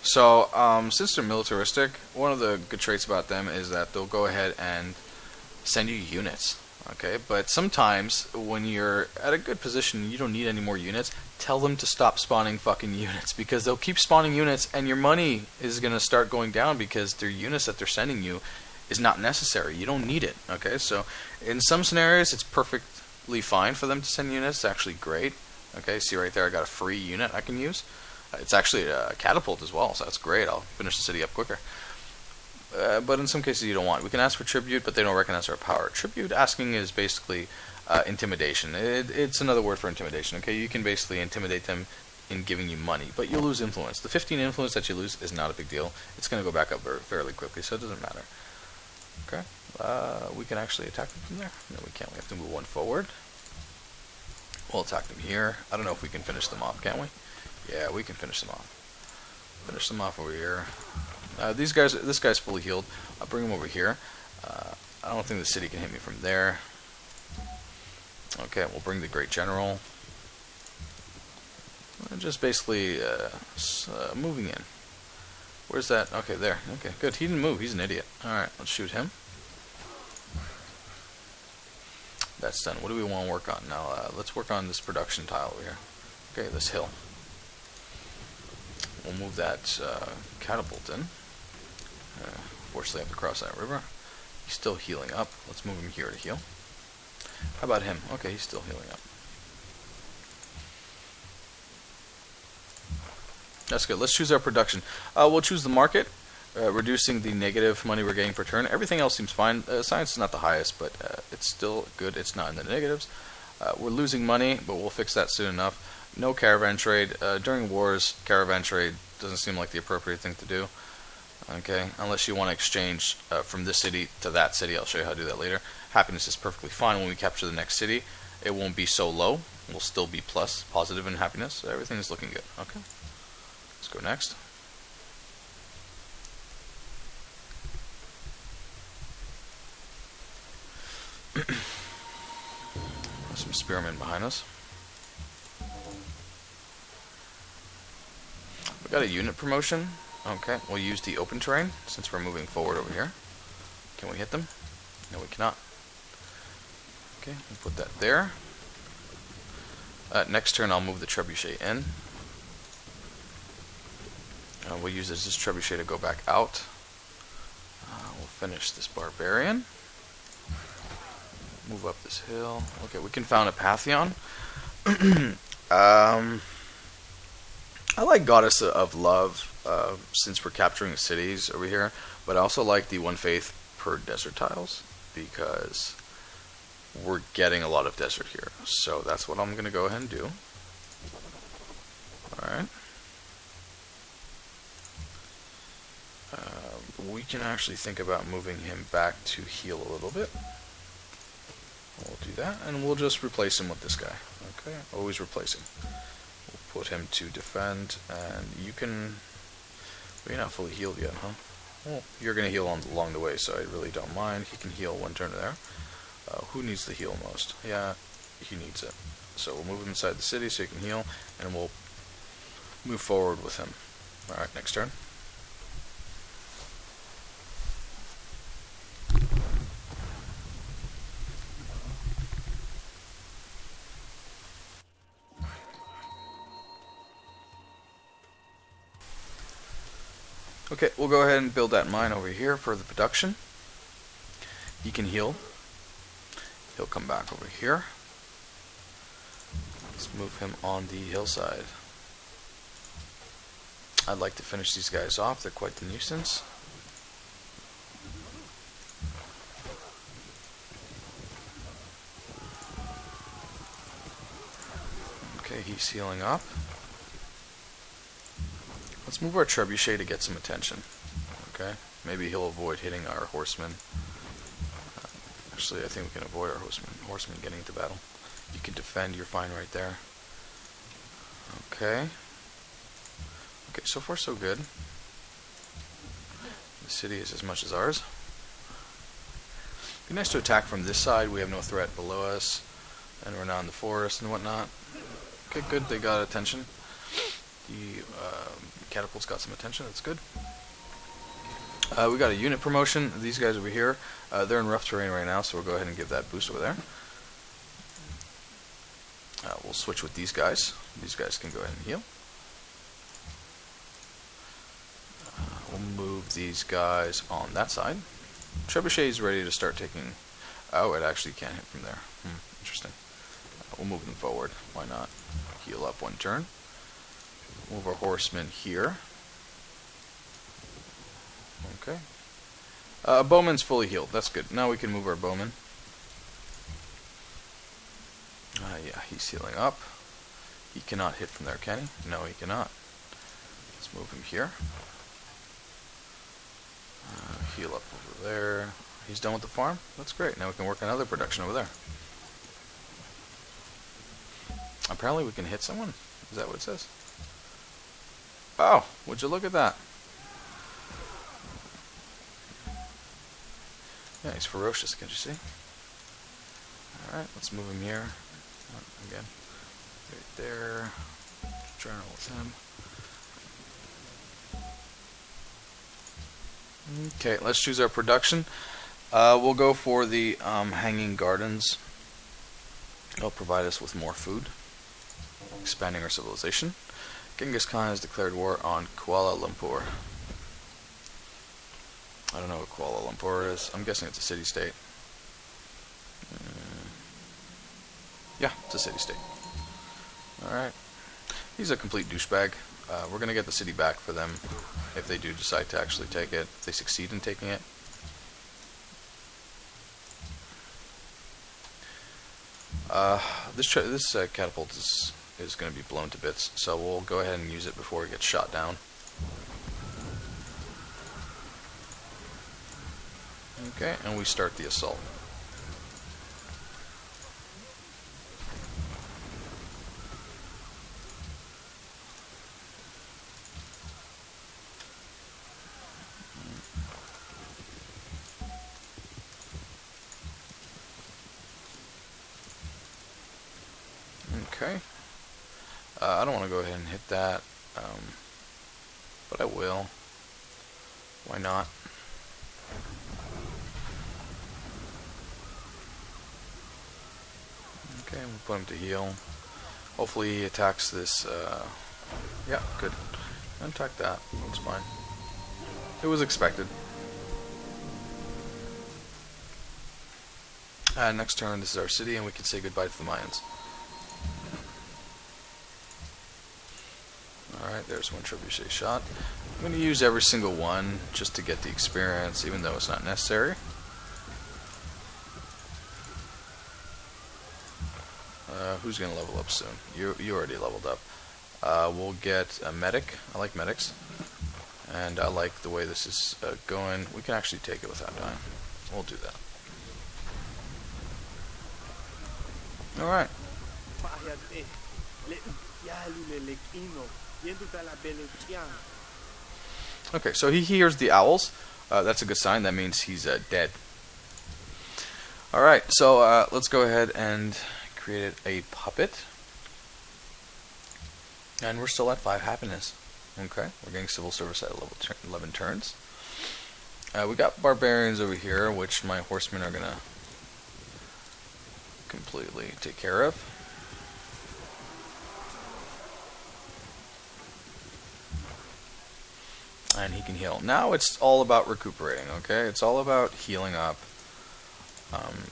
So, since they're militaristic, one of the good traits about them is that they'll go ahead and send you units. Okay, but sometimes when you're at a good position and you don't need any more units, tell them to stop spawning fucking units, because they'll keep spawning units and your money is going to start going down because their units that they're sending you is not necessary. You don't need it. Okay, so in some scenarios it's perfectly fine for them to send units. It's actually great. Okay, see right there, I got a free unit I can use. It's actually a catapult as well, so that's great. I'll finish the city up quicker. But in some cases you don't want. We can ask for tribute, but they don't recognize our power. Tribute asking is basically intimidation. It's another word for intimidation. Okay, you can basically intimidate them in giving you money, but you'll lose influence. The 15 influence that you lose is not a big deal. It's going to go back up fairly quickly, so it doesn't matter. Okay, we can actually attack them from there. No, we can't. We have to move one forward. We'll attack them here. I don't know if we can finish them off, can we? Yeah, we can finish them off. Finish them off over here. This guy's fully healed. I'll bring him over here. I don't think the city can hit me from there. Okay, we'll bring the Great General. Just basically moving in. Where's that? Okay, there. Okay, good. He didn't move. He's an idiot. Alright, let's shoot him. That's done. What do we want to work on? Now, let's work on this production tile over here. Okay, this hill. We'll move that catapult in. Fortunately, I have to cross that river. He's still healing up. Let's move him here to heal. How about him? Okay, he's still healing up. That's good. Let's choose our production. We'll choose the market, reducing the negative money we're getting per turn. Everything else seems fine. Science is not the highest, but it's still good. It's not in the negatives. We're losing money, but we'll fix that soon enough. No caravan trade. During wars, caravan trade doesn't seem like the appropriate thing to do. Okay, unless you want to exchange from this city to that city. I'll show you how to do that later. Happiness is perfectly fine when we capture the next city. It won't be so low. We'll still be positive in happiness. So everything is looking good. Okay, let's go next. Some spearmen behind us. We got a unit promotion. Okay, we'll use the open terrain since we're moving forward over here. Can we hit them? No, we cannot. Okay, we'll put that there. Next turn, I'll move the trebuchet in. We'll use this trebuchet to go back out. We'll finish this barbarian. Move up this hill. Okay, we can found a Pantheon. I like Goddess of Love since we're capturing cities over here, but I also like the one faith per desert tiles because we're getting a lot of desert here. So that's what I'm going to go ahead and do. Alright. We can actually think about moving him back to heal a little bit. We'll do that, and we'll just replace him with this guy. Okay, always replace him. We'll put him to defend, and you can... Well, you're not fully healed yet, huh? Well, you're going to heal along the way, so I really don't mind. He can heal one turn there. Who needs the heal most? Yeah, he needs it. So we'll move him inside the city so he can heal, and we'll move forward with him. Alright, next turn. Okay, we'll go ahead and build that mine over here for the production. He can heal. He'll come back over here. Let's move him on the hillside. I'd like to finish these guys off. They're quite the nuisance. Okay, he's healing up. Let's move our trebuchet to get some attention. Okay, maybe he'll avoid hitting our horsemen. Actually, I think we can avoid our horsemen getting into battle. You can defend, you're fine right there. Okay. Okay, so far so good. The city is as much as ours. Be nice to attack from this side. We have no threat below us. And we're not in the forest and whatnot. Okay, good. They got attention. The catapults got some attention. That's good. We got a unit promotion. These guys over here, they're in rough terrain right now, so we'll go ahead and give that boost over there. We'll switch with these guys. These guys can go ahead and heal. We'll move these guys on that side. Trebuchet is ready to start taking... Oh, it actually can't hit from there. Interesting. We'll move them forward. Why not? Heal up one turn. Move our horsemen here. Okay. Bowman's fully healed. That's good. Now we can move our bowman. Yeah, he's healing up. He cannot hit from there, can he? No, he cannot. Let's move him here. Heal up over there. He's done with the farm. That's great. Now we can work on other production over there. Apparently we can hit someone. Is that what it says? Oh, would you look at that? Yeah, he's ferocious, can't you see? Alright, let's move him here. Again. Right there. Journal with him. Okay, let's choose our production. We'll go for the Hanging Gardens. It'll provide us with more food. Expanding our civilization. Genghis Khan has declared war on Kuala Lumpur. I don't know what Kuala Lumpur is. I'm guessing it's a city-state. Yeah, it's a city-state. Alright. He's a complete douchebag. We're going to get the city back for them if they do decide to actually take it. If they succeed in taking it. This catapult is going to be blown to bits, so we'll go ahead and use it before it gets shot down. Okay, and we start the assault. Okay. I don't want to go ahead and hit that, but I will. Why not? Okay, we'll put him to heal. Hopefully he attacks this, yeah, good. Attack that, that's fine. It was expected. Next turn, this is our city, and we can say goodbye to the Mayans. Alright, there's one trebuchet shot. I'm going to use every single one just to get the experience, even though it's not necessary. Who's going to level up soon? You already leveled up. We'll get a medic. I like medics. And I like the way this is going. We can actually take it without dying. We'll do that. Alright. Okay, so he hears the owls. That's a good sign. That means he's dead. Alright, so let's go ahead and create a puppet. And we're still at 5 happiness. Okay, we're getting civil service at level 11 turns. We got barbarians over here, which my horsemen are going to completely take care of. And he can heal. Now it's all about recuperating, okay? It's all about healing up.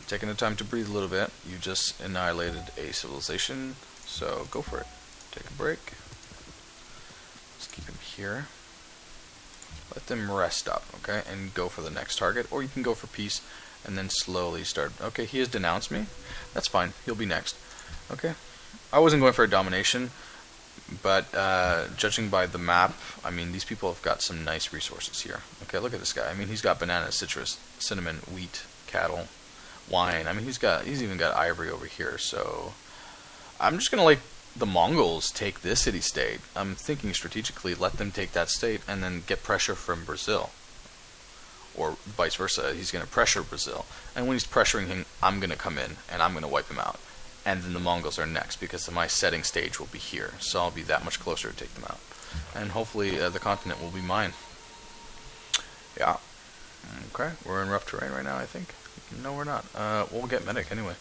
Taking the time to breathe a little bit. You just annihilated a civilization. So go for it. Take a break. Let's keep him here. Let them rest up, okay, and go for the next target, or you can go for peace and then slowly start. Okay, he has denounced me. That's fine. He'll be next. Okay. I wasn't going for a domination, but judging by the map, I mean, these people have got some nice resources here. Okay, look at this guy. I mean, he's got bananas, citrus, cinnamon, wheat, cattle, wine. I mean, he's even got ivory over here. So I'm just gonna let the Mongols take this city-state. I'm thinking strategically, let them take that state and then get pressure from Brazil, or vice versa. He's gonna pressure Brazil, and when he's pressuring him, I'm gonna come in and I'm gonna wipe him out. And then the Mongols are next, because my setting stage will be here, so I'll be that much closer to take them out. And hopefully the continent will be mine. Yeah. Okay, we're in rough terrain right now, I think. No, we're not. We'll get medic anyway.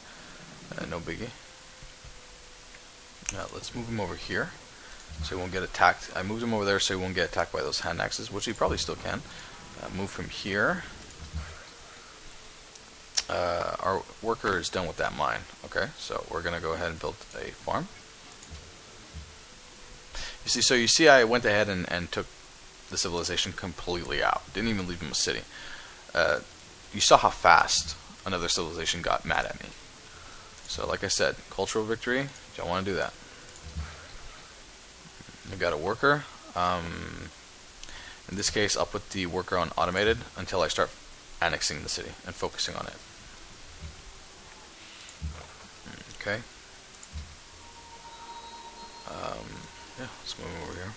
No biggie. Let's move him over here, so he won't get attacked. I moved him over there so he won't get attacked by those hand axes, which he probably still can. Move from here. Our worker is done with that mine. Okay, so we're gonna go ahead and build a farm. You see, I went ahead and took the civilization completely out. Didn't even leave him a city. You saw how fast another civilization got mad at me. So, like I said, cultural victory. Don't want to do that. I've got a worker. In this case, I'll put the worker on automated until I start annexing the city and focusing on it. Okay. Yeah, let's move over here.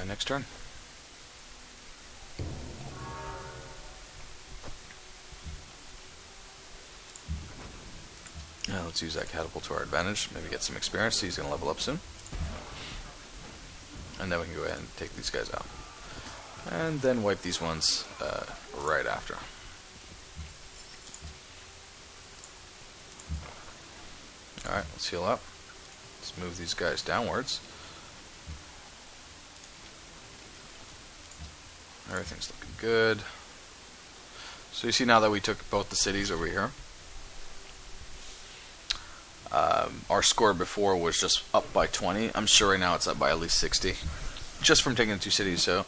Next turn. Let's use that catapult to our advantage. Maybe get some experience. He's going to level up soon. And then we can go ahead and take these guys out. And then wipe these ones right after. Alright, let's heal up. Let's move these guys downwards. Everything's looking good. So you see now that we took both the cities over here. Our score before was just up by 20. I'm sure right now it's up by at least 60. Just from taking the two cities, so...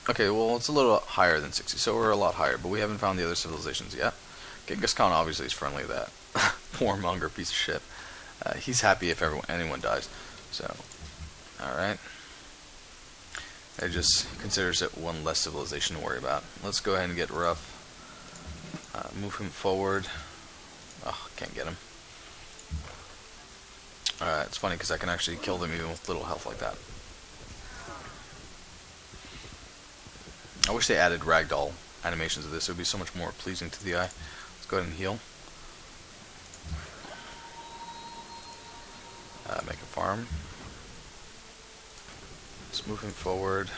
Okay, well, it's a little higher than 60, so we're a lot higher, but we haven't found the other civilizations yet. Genghis Khan obviously is friendly to that. Warmonger piece of shit. He's happy if anyone dies. So, alright. He just considers it one less civilization to worry about. Let's go ahead and get rough. Move him forward. Oh, can't get him. Alright, it's funny because I can actually kill them even with little health like that. I wish they added ragdoll animations of this. It would be so much more pleasing to the eye. Let's go ahead and heal. Make a farm. Let's move him forward.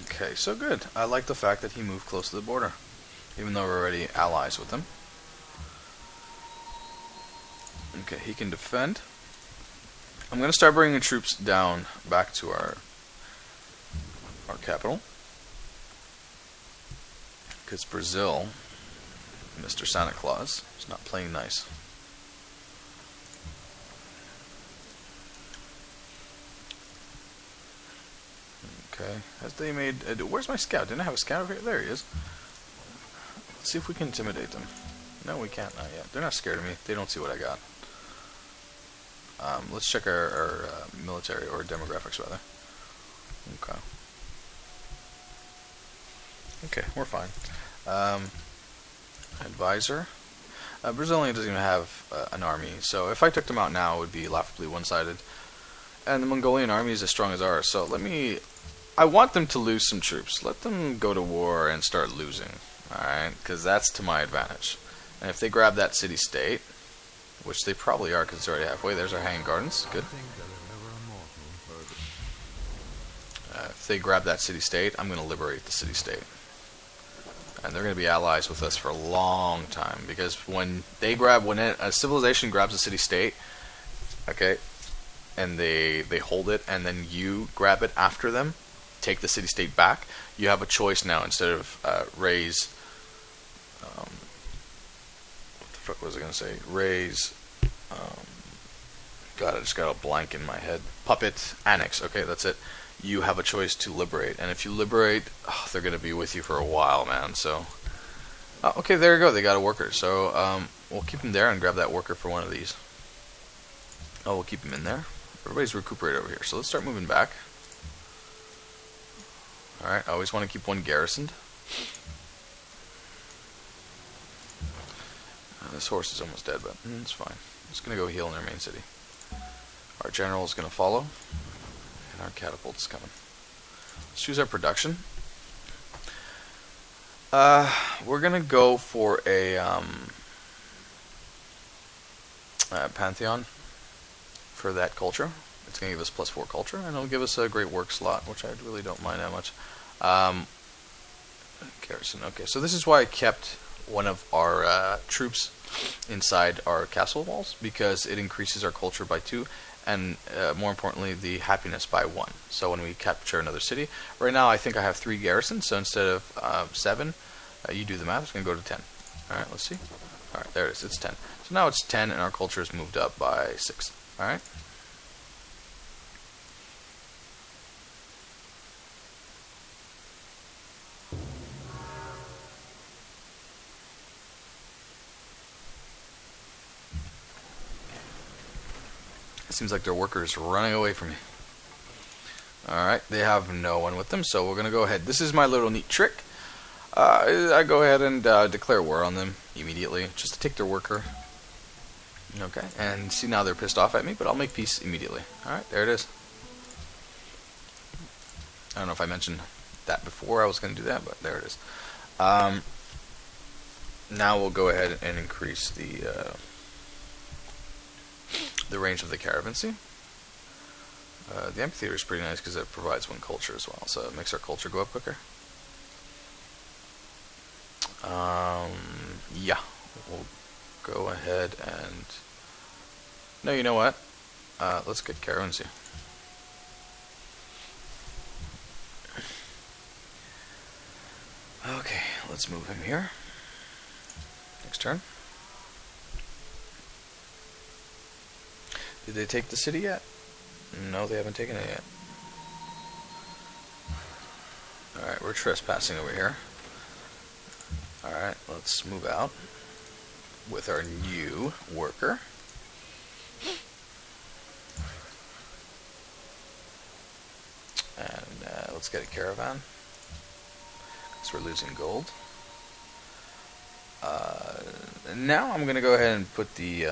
Okay, so good. I like the fact that he moved close to the border, even though we're already allies with him. Okay, he can defend. I'm going to start bringing troops down back to our capital, because Brazil, Mr. Santa Claus, is not playing nice. Okay, has they made... where's my scout? Didn't I have a scout over here? There he is. Let's see if we can intimidate them. No, we can't. Not yet. They're not scared of me. They don't see what I got. Let's check our military, or demographics rather. Okay. Okay, we're fine. Advisor. Brazilian doesn't even have an army, so if I took them out now, it would be laughably one-sided. And the Mongolian army is as strong as ours, so I want them to lose some troops. Let them go to war and start losing, alright? Because that's to my advantage. And if they grab that city-state, which they probably are because it's already halfway, there's our Hanging Gardens, good. If they grab that city-state, I'm going to liberate the city-state. And they're going to be allies with us for a long time, because when a civilization grabs a city-state, okay, and they hold it, and then you grab it after them, take the city-state back, you have a choice now. Instead of raise, what the fuck was I gonna say? Raise, God, I just got a blank in my head. Puppet, annex. Okay, that's it. You have a choice to liberate, and if you liberate, they're gonna be with you for a while, man. So, okay, there you go. They got a worker. So we'll keep him there and grab that worker for one of these. Oh, we'll keep him in there. Everybody's recuperated over here, so let's start moving back. Alright, I always want to keep one garrisoned. This horse is almost dead, but it's fine. It's going to go heal in our main city. Our general is going to follow, and our catapult is coming. Let's choose our production. We're going to go for a Pantheon for that culture. It's going to give us +4 culture, and it'll give us a great work slot, which I really don't mind that much. Garrison. Okay, so this is why I kept one of our troops inside our castle walls, because it increases our culture by 2, and more importantly, the happiness by 1. So when we capture another city, right now I think I have 3 garrisons, so instead of 7, you do the math, it's going to go to 10. Alright, let's see. Alright, there it is, it's 10. So now it's 10, and our culture is moved up by 6. Alright. It seems like their workers are running away from me. Alright, they have no one with them, so we're going to go ahead. This is my little neat trick. I go ahead and declare war on them immediately, just to take their worker. Okay, and see, now they're pissed off at me, but I'll make peace immediately. Alright, there it is. I don't know if I mentioned that before I was going to do that, but there it is. Now we'll go ahead and increase the range of the caravancy. The amphitheater is pretty nice because it provides 1 culture as well, so it makes our culture go up quicker. Yeah, we'll go ahead and... No, you know what? Let's get caravancy. Okay, let's move him here. Next turn. Did they take the city yet? No, they haven't taken it yet. Alright, we're trespassing over here. Alright, let's move out with our new worker. And let's get a caravan, because we're losing gold. Now I'm going to go ahead and put the...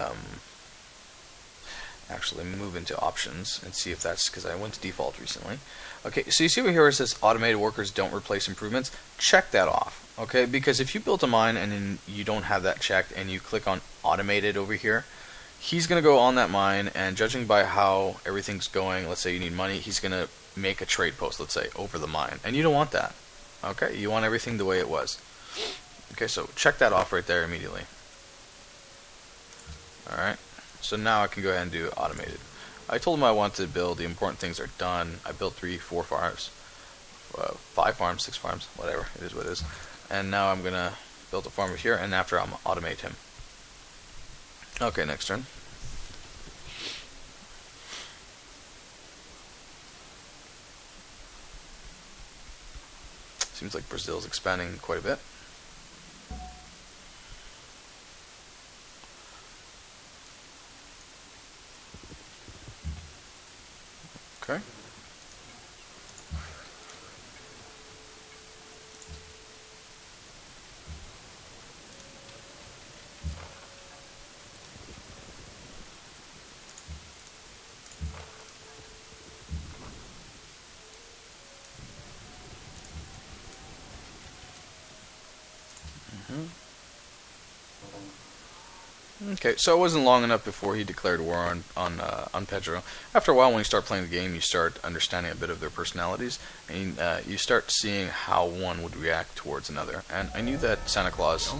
actually move into options and see if that's because I went to default recently. Okay, so you see over here it says automated workers don't replace improvements. Check that off, okay? Because if you built a mine and then you don't have that checked and you click on automated over here, he's going to go on that mine, and judging by how everything's going, let's say you need money, he's going to make a trade post, let's say, over the mine. And you don't want that, okay? You want everything the way it was. Okay, so check that off right there immediately. Alright. So now I can go ahead and do automated. I told him I wanted to build, the important things are done. I built 3, 4 farms, 5 farms, 6 farms, whatever, it is what it is. And now I'm going to build a farm over here, and after I'm automate him. Okay, next turn. Seems like Brazil's expanding quite a bit. Okay. Okay, so it wasn't long enough before he declared war on Pedro. After a while, when you start playing the game, you start understanding a bit of their personalities, and you start seeing how one would react towards another. And I knew that Santa Claus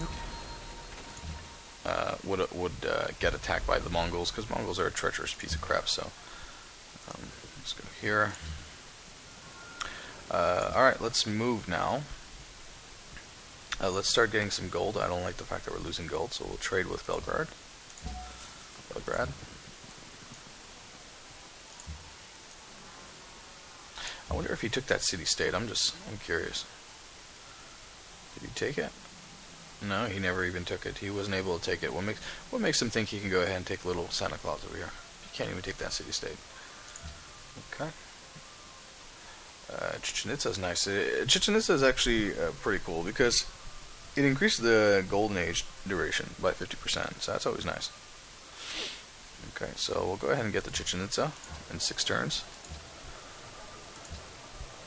would get attacked by the Mongols, because Mongols are a treacherous piece of crap. So Let's go here. Alright, let's move now. Let's start getting some gold. I don't like the fact that we're losing gold, so we'll trade with Belgrade. Belgrade. I wonder if he took that city-state. I'm curious. Did he take it? No, he never even took it. He wasn't able to take it. What makes him think he can go ahead and take little Santa Claus over here? He can't even take that city-state. Okay. Chichen Itza is nice. Chichen Itza is actually pretty cool because it increases the Golden Age duration by 50%, so that's always nice. Okay, so we'll go ahead and get the Chichen Itza in 6 turns.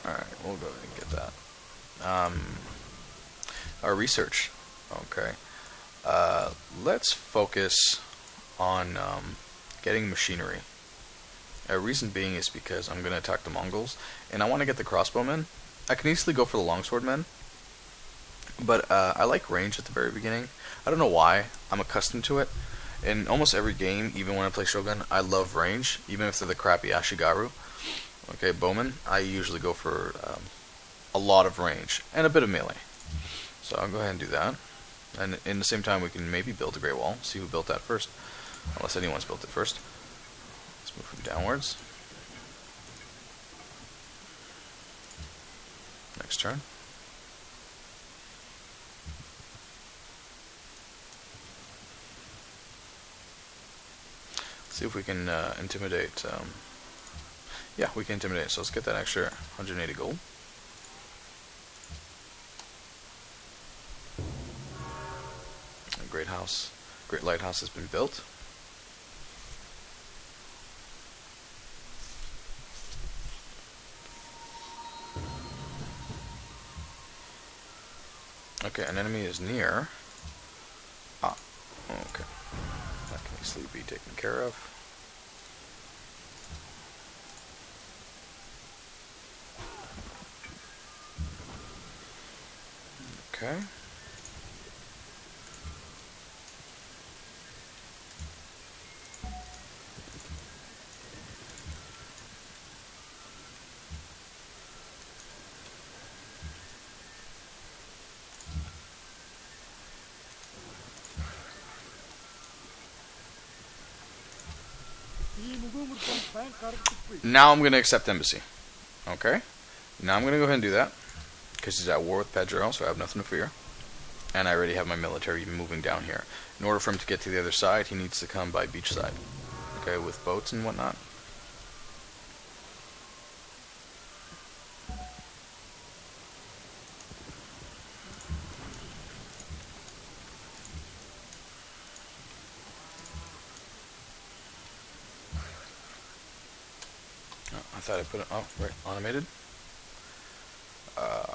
Alright, we'll go ahead and get that. Our research. Okay. Let's focus on getting machinery. Reason being is because I'm going to attack the Mongols, and I want to get the crossbowmen. I can easily go for the longswordmen, but I like range at the very beginning. I don't know why. I'm accustomed to it. In almost every game, even when I play Shogun, I love range, even if they're the crappy Ashigaru. Okay, bowmen, I usually go for a lot of range and a bit of melee. So I'll go ahead and do that. And in the same time, we can maybe build a Great Wall. See who built that first. Unless anyone's built it first. Let's move him downwards. Next turn. Let's see if we can intimidate. Yeah, we can intimidate. So let's get that extra 180 gold. A great lighthouse has been built. Okay, an enemy is near. Ah, okay. That can easily be taken care of. Okay. Now I'm going to accept embassy. Okay? Now I'm going to go ahead and do that. Because he's at war with Pedro, so I have nothing to fear. And I already have my military moving down here. In order for him to get to the other side, he needs to come by beachside. Okay, with boats and whatnot. I thought I put it... Oh, right. Automated.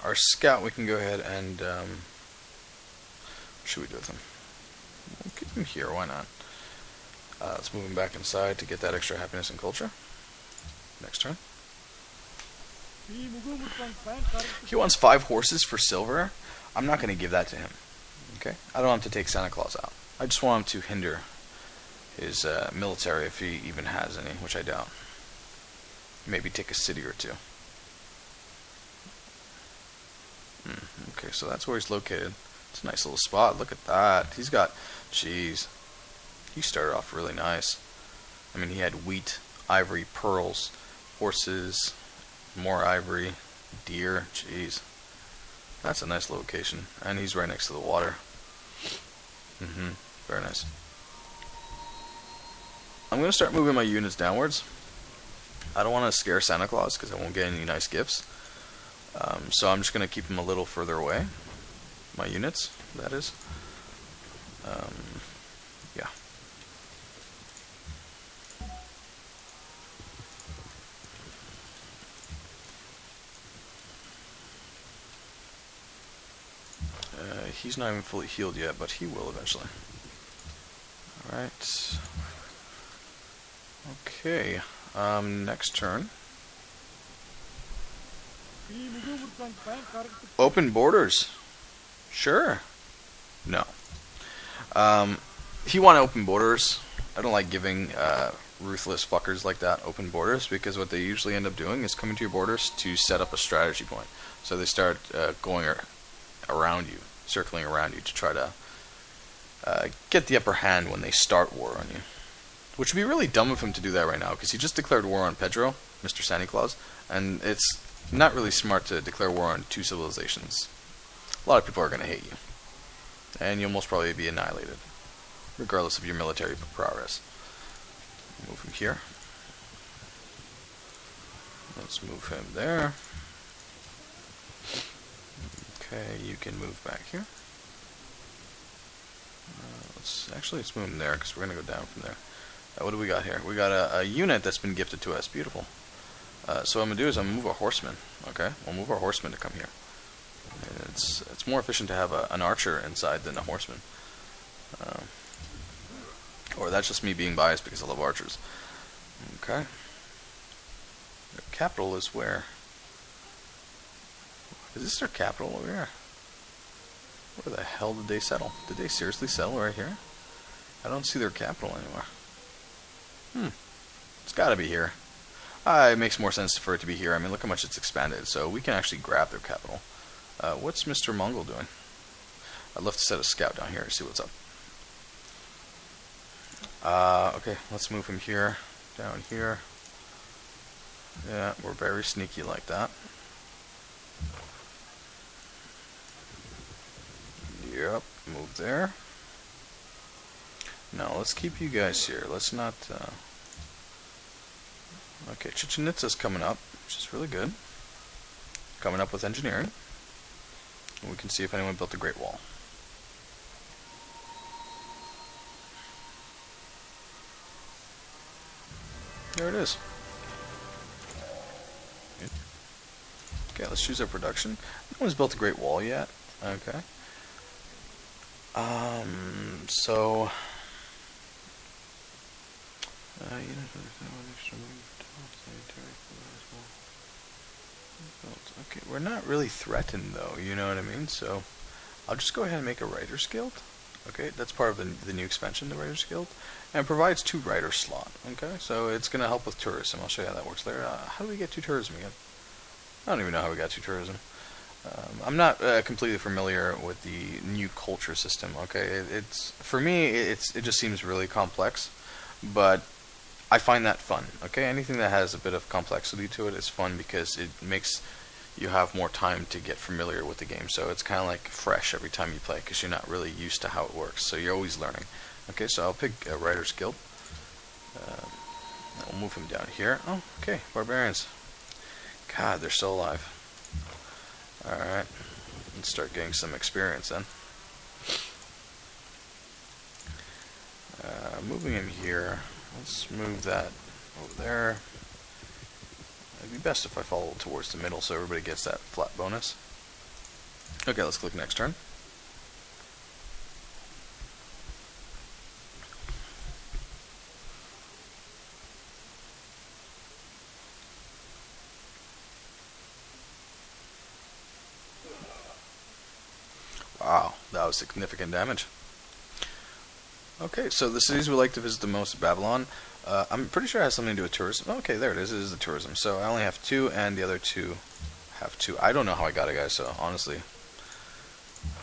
Our scout, we can go ahead and... what should we do with him? We'll keep him here. Why not? Let's move him back inside to get that extra happiness and culture. Next turn. He wants 5 horses for silver. I'm not going to give that to him. Okay? I don't want him to take Santa Claus out. I just want him to hinder his military if he even has any, which I doubt. Maybe take a city or two. Okay, so that's where he's located. It's a nice little spot. Look at that. He's got... Jeez. He started off really nice. I mean, he had wheat, ivory, pearls, horses, more ivory, deer. Jeez. That's a nice location. And he's right next to the water. Very nice. I'm going to start moving my units downwards. I don't want to scare Santa Claus because I won't get any nice gifts. So I'm just going to keep them a little further away. My units, that is. Yeah. He's not even fully healed yet, but he will eventually. Alright. Okay. Next turn. Open borders. Sure. No. He wanted open borders. I don't like giving ruthless fuckers like that open borders, because what they usually end up doing is coming to your borders to set up a strategy point. So they start going around you, circling around you to try to get the upper hand when they start war on you. Which would be really dumb of him to do that right now, because he just declared war on Pedro, Mr. Santa Claus, and it's not really smart to declare war on two civilizations. A lot of people are going to hate you, and you'll most probably be annihilated, regardless of your military prowess. Move him here. Let's move him there. Okay, you can move back here. Let's move him there, because we're going to go down from there. What do we got here? We got a unit that's been gifted to us. Beautiful. So what I'm going to do is I'm going to move a horseman. Okay? We'll move our horseman to come here. It's more efficient to have an archer inside than a horseman. Or that's just me being biased because I love archers. Okay. The capital is where? Is this their capital over here? Where the hell did they settle? Did they seriously settle right here? I don't see their capital anywhere. It's gotta be here. It makes more sense for it to be here. I mean, look how much it's expanded. So we can actually grab their capital. What's Mr. Mongol doing? I'd love to set a scout down here to see what's up. Okay, let's move him here, down here. Yeah, we're very sneaky like that. Yep, move there. Now, let's keep you guys here. Let's not... Okay, Chichen Itza's coming up, which is really good. Coming up with engineering. And we can see if anyone built the Great Wall. There it is. Okay, let's choose our production. No one's built the Great Wall yet. Okay. So... okay, we're not really threatened though, you know what I mean? So I'll just go ahead and make a Writers Guild. Okay, that's part of the new expansion, the Writers Guild, and it provides 2 writer slot. Okay, so it's going to help with tourism. I'll show you how that works there. How do we get 2 tourism again? I don't even know how we got 2 tourism. I'm not completely familiar with the new culture system. Okay, it's for me, it just seems really complex, but I find that fun. Okay, anything that has a bit of complexity to it is fun because it makes you have more time to get familiar with the game. So it's kind of like fresh every time you play because you're not really used to how it works. So you're always learning. Okay, so I'll pick a Writers Guild. I'll move him down here. Oh, okay, Barbarians. God, they're still alive. Alright, let's start getting some experience then. Moving him here. Let's move that over there. It'd be best if I follow towards the middle so everybody gets that flat bonus. Okay, let's click next turn. Wow, that was significant damage. Okay, so the cities we like to visit the most is Babylon. I'm pretty sure it has something to do with tourism. Okay, there it is. It is the tourism. So I only have 2, and the other 2 have 2. I don't know how I got it, guys, so honestly.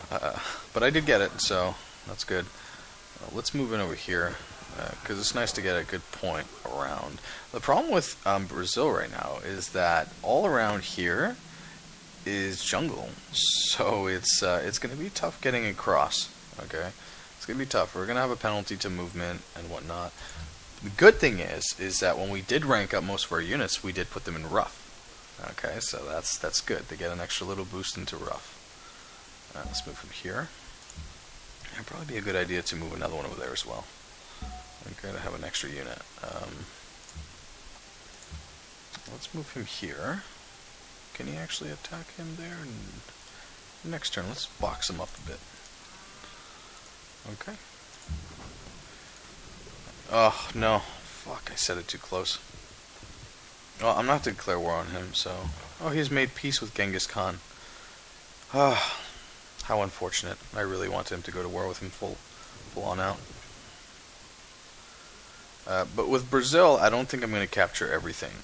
But I did get it, so that's good. Let's move in over here, because it's nice to get a good point around. The problem with Brazil right now is that all around here is jungle, so it's going to be tough getting across. Okay, it's going to be tough. We're going to have a penalty to movement and whatnot. The good thing is that when we did rank up most of our units, we did put them in rough. Okay, so that's good. They get an extra little boost into rough. Let's move from here. It'd probably be a good idea to move another one over there as well. Okay, to have an extra unit. Let's move him here. Can he actually attack him there? And next turn, let's box him up a bit. Okay. Oh, no. Fuck, I said it too close. Well, I'm not to declare war on him, so... Oh, he's made peace with Genghis Khan. Ah, how unfortunate. I really wanted him to go to war with him full on out. But with Brazil, I don't think I'm going to capture everything.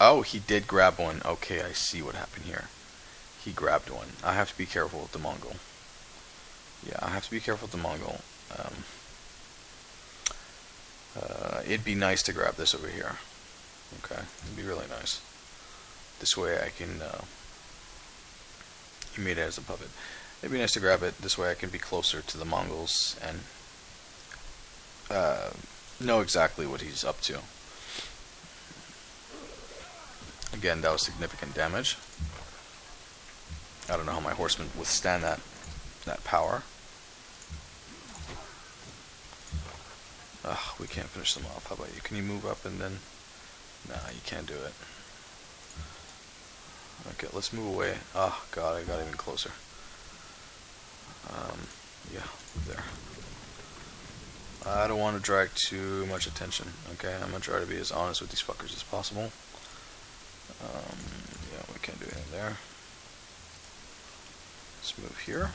Oh, he did grab one. Okay, I see what happened here. He grabbed one. I have to be careful with the Mongol. Yeah, I have to be careful with the Mongol. It'd be nice to grab this over here. Okay, it'd be really nice. This way I can... he made it as a puppet. It'd be nice to grab it. This way I can be closer to the Mongols and know exactly what he's up to. Again, that was significant damage. I don't know how my horsemen withstand that power. Ugh, we can't finish them off. How about you? Can you move up and then... Nah, you can't do it. Okay, let's move away. Oh god, I got even closer. Yeah, there. I don't want to drag too much attention. Okay, I'm gonna try to be as honest with these fuckers as possible. Yeah, we can't do anything there. Let's move here.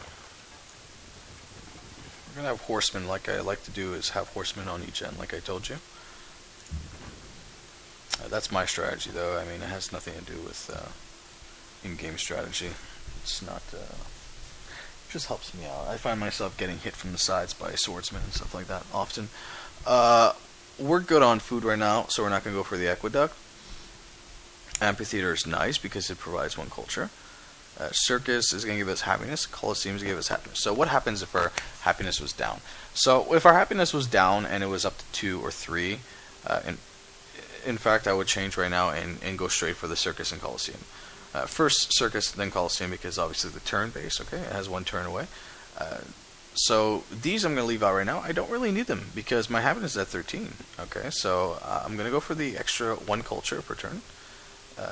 We're gonna have horsemen, like I like to do, is have horsemen on each end, like I told you. That's my strategy, though. I mean, it has nothing to do with in-game strategy. It's not. It just helps me out. I find myself getting hit from the sides by swordsmen and stuff like that often. We're good on food right now, so we're not gonna go for the aqueduct. Amphitheater is nice because it provides one culture. Circus is going to give us happiness. Colosseum is going to give us happiness. So what happens if our happiness was down? So if our happiness was down and it was up to 2 or 3, in fact, I would change right now and go straight for the Circus and Colosseum. First Circus, then Colosseum, because obviously the turn base, okay, it has 1 turn away. So these I'm going to leave out right now. I don't really need them because my happiness is at 13. Okay, so I'm going to go for the extra 1 culture per turn.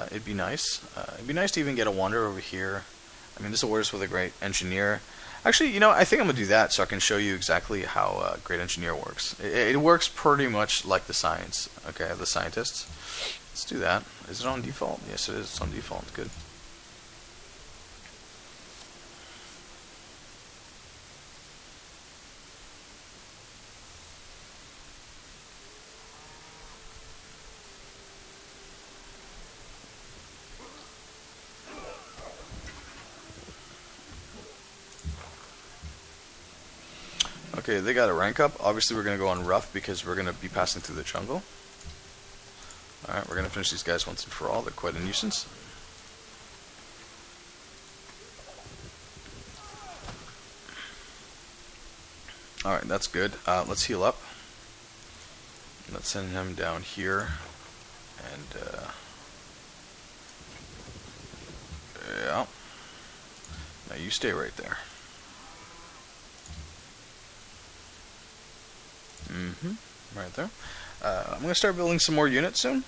It'd be nice. It'd be nice to even get a wander over here. I mean, this will work with a great engineer. Actually, you know, I think I'm going to do that so I can show you exactly how great engineer works. It works pretty much like the science, okay, the scientists. Let's do that. Is it on default? Yes, it is. It's on default. Good. Okay, they got a rank up. Obviously, we're going to go on rough because we're going to be passing through the jungle. Alright, we're going to finish these guys once and for all. They're quite a nuisance. Alright, that's good. Let's heal up. Let's send him down here. And, yeah. Now you stay right there. Right there. I'm going to start building some more units soon,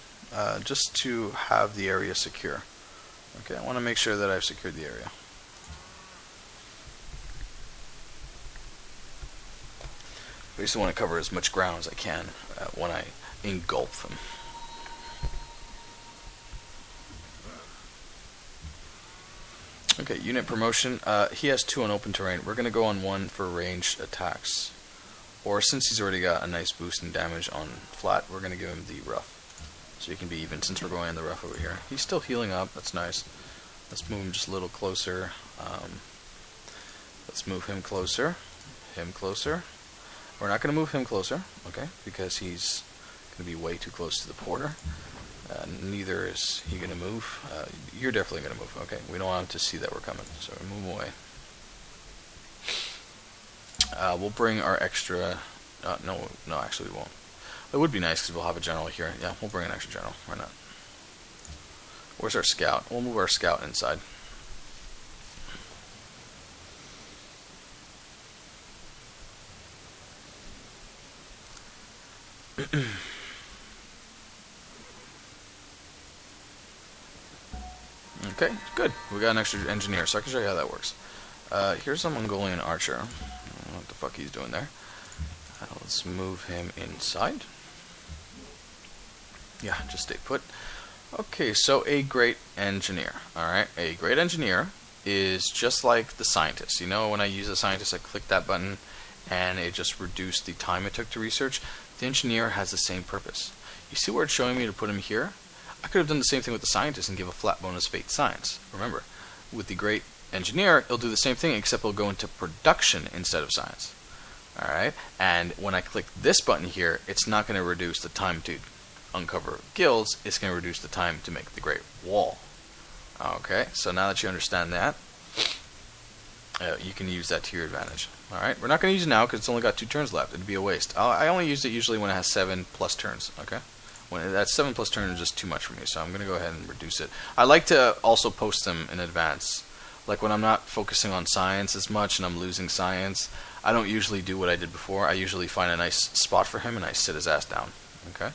just to have the area secure. Okay, I want to make sure that I've secured the area. Basically want to cover as much ground as I can when I engulf them. Okay, unit promotion. He has 2 on open terrain. We're going to go on 1 for ranged attacks. Or since he's already got a nice boost in damage on flat, we're going to give him the rough. So he can be even since we're going in the rough over here. He's still healing up. That's nice. Let's move him just a little closer. Let's move him closer. Him closer. We're not going to move him closer, okay, because he's going to be way too close to the porter. Neither is he going to move. You're definitely going to move, okay. We don't want him to see that we're coming, so we move away. We'll bring our extra... no, actually we won't. It would be nice because we'll have a general here. Yeah, we'll bring an extra general. Why not? Where's our scout? We'll move our scout inside. Okay, good. We got an extra engineer, so I can show you how that works. Here's a Mongolian archer. I don't know what the fuck he's doing there. Let's move him inside. Yeah, just stay put. Okay, so a great engineer. Alright, a great engineer is just like the scientist. You know, when I use a scientist, I click that button and it just reduced the time it took to research. The engineer has the same purpose. You see where it's showing me to put him here? I could have done the same thing with the scientist and give a flat bonus of 8 science. Remember, with the great engineer, it'll do the same thing, except it'll go into production instead of science. Alright? And when I click this button here, it's not going to reduce the time to uncover guilds, it's going to reduce the time to make the Great Wall. Okay, so now that you understand that, you can use that to your advantage. Alright, we're not going to use it now because it's only got 2 turns left. It'd be a waste. I only use it usually when it has 7 plus turns. Okay, when that 7 plus turns is just too much for me, so I'm going to go ahead and reduce it. I like to also post them in advance. Like when I'm not focusing on science as much and I'm losing science, I don't usually do what I did before. I usually find a nice spot for him and I sit his ass down. Okay.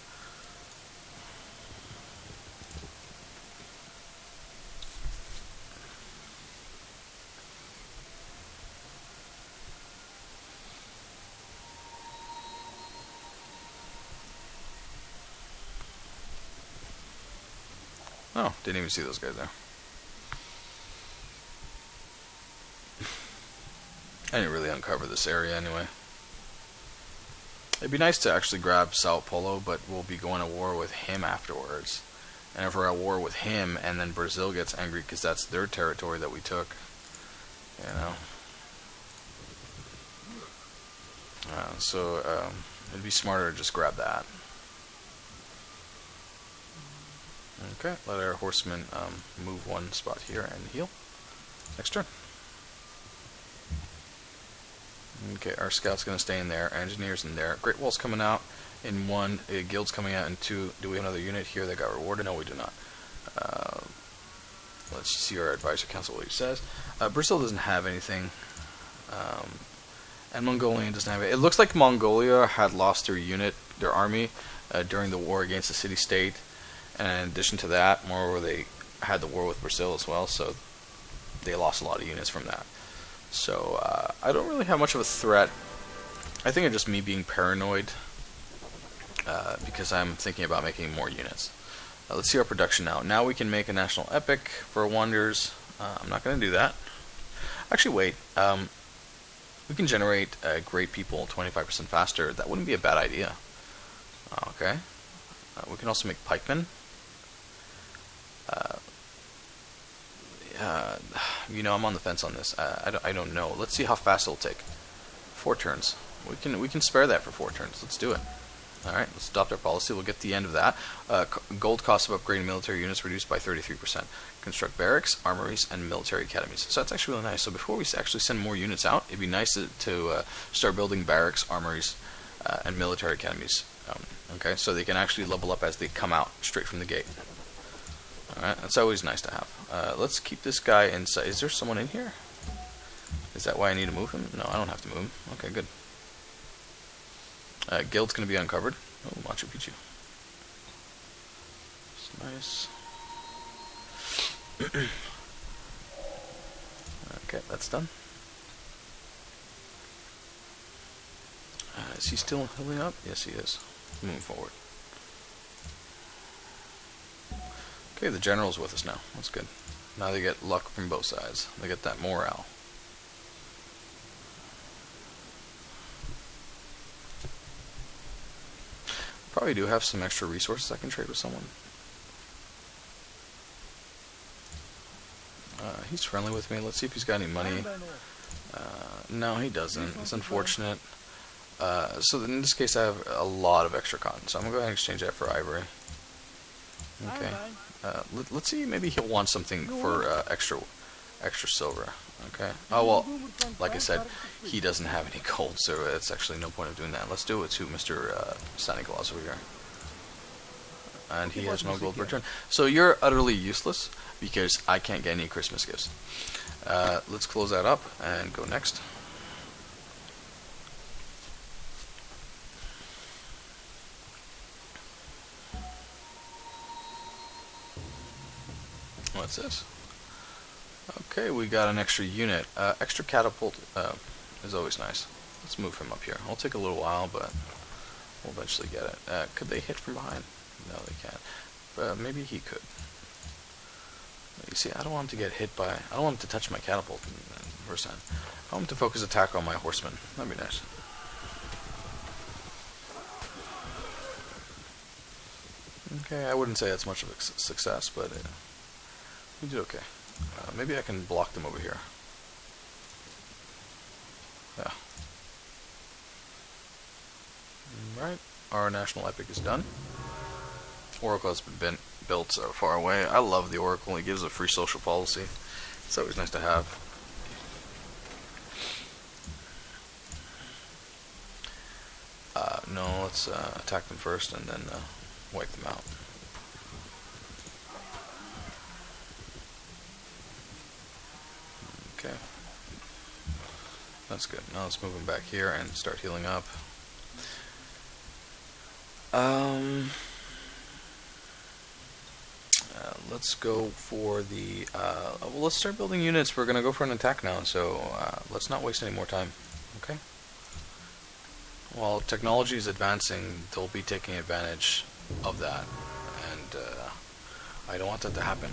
Oh, didn't even see those guys there. I didn't really uncover this area anyway. It'd be nice to actually grab Sao Paulo, but we'll be going to war with him afterwards. And if we're at war with him and then Brazil gets angry because that's their territory that we took, you know. So it'd be smarter to just grab that. Okay, let our horsemen move 1 spot here and heal. Next turn. Okay, our scout's going to stay in there. Our engineer's in there. Great Wall's coming out in 1. Guild's coming out in 2. Do we have another unit here that got rewarded? No, we do not. Let's see our advisor council what he says. Brazil doesn't have anything. And Mongolian doesn't have it. It looks like Mongolia had lost their unit, their army, during the war against the city-state. And in addition to that, moreover, they had the war with Brazil as well, so they lost a lot of units from that. So, I don't really have much of a threat. I think it's just me being paranoid, because I'm thinking about making more units. Let's see our production now. Now we can make a national epic for wonders. I'm not going to do that. Actually, wait. We can generate great people 25% faster. That wouldn't be a bad idea. Okay. We can also make pikemen. You know, I'm on the fence on this. I don't know. Let's see how fast it'll take. 4 turns. We can spare that for 4 turns. Let's do it. All right. Let's adopt our policy. We'll get the end of that. Gold cost of upgrading military units reduced by 33%. Construct barracks, armories, and military academies. So that's actually really nice. So before we actually send more units out, it'd be nice to start building barracks, armories, and military academies. Okay, so they can actually level up as they come out straight from the gate. Alright, that's always nice to have. Let's keep this guy inside. Is there someone in here? Is that why I need to move him? No, I don't have to move him. Okay, good. Guild's going to be uncovered. Oh, Machu Picchu. It's nice. Okay, that's done. Is he still healing up? Yes, he is. Moving forward. Okay, the general's with us now. That's good. Now they get luck from both sides. They get that morale. Probably do have some extra resources I can trade with someone. He's friendly with me. Let's see if he's got any money. No, he doesn't. It's unfortunate. So in this case, I have a lot of extra cotton, so I'm gonna go ahead and exchange that for ivory. Okay. Let's see. Maybe he'll want something for extra silver. Okay. Oh well, like I said, he doesn't have any gold, so it's actually no point of doing that. Let's do it to Mr. Santa Claus over here. And he has no gold return. So you're utterly useless because I can't get any Christmas gifts. Let's close that up and go next. What's this? Okay, we got an extra unit. Extra catapult is always nice. Let's move him up here. It'll take a little while, but we'll eventually get it. Could they hit from behind? No, they can't. Maybe he could. You see, I don't want him to get hit by... I don't want him to touch my catapult in the first hand. I want him to focus attack on my horsemen. That'd be nice. Okay, I wouldn't say that's much of a success, but we did okay. Maybe I can block them over here. Yeah. Right. Our national epic is done. Oracle has been built so far away. I love the Oracle. It gives a free social policy. It's always nice to have. No, let's attack them first and then wipe them out. Okay. That's good. Now let's move them back here and start healing up. Let's go for the, well, let's start building units. We're going to go for an attack now, so let's not waste any more time, okay? While technology is advancing, they'll be taking advantage of that, and I don't want that to happen.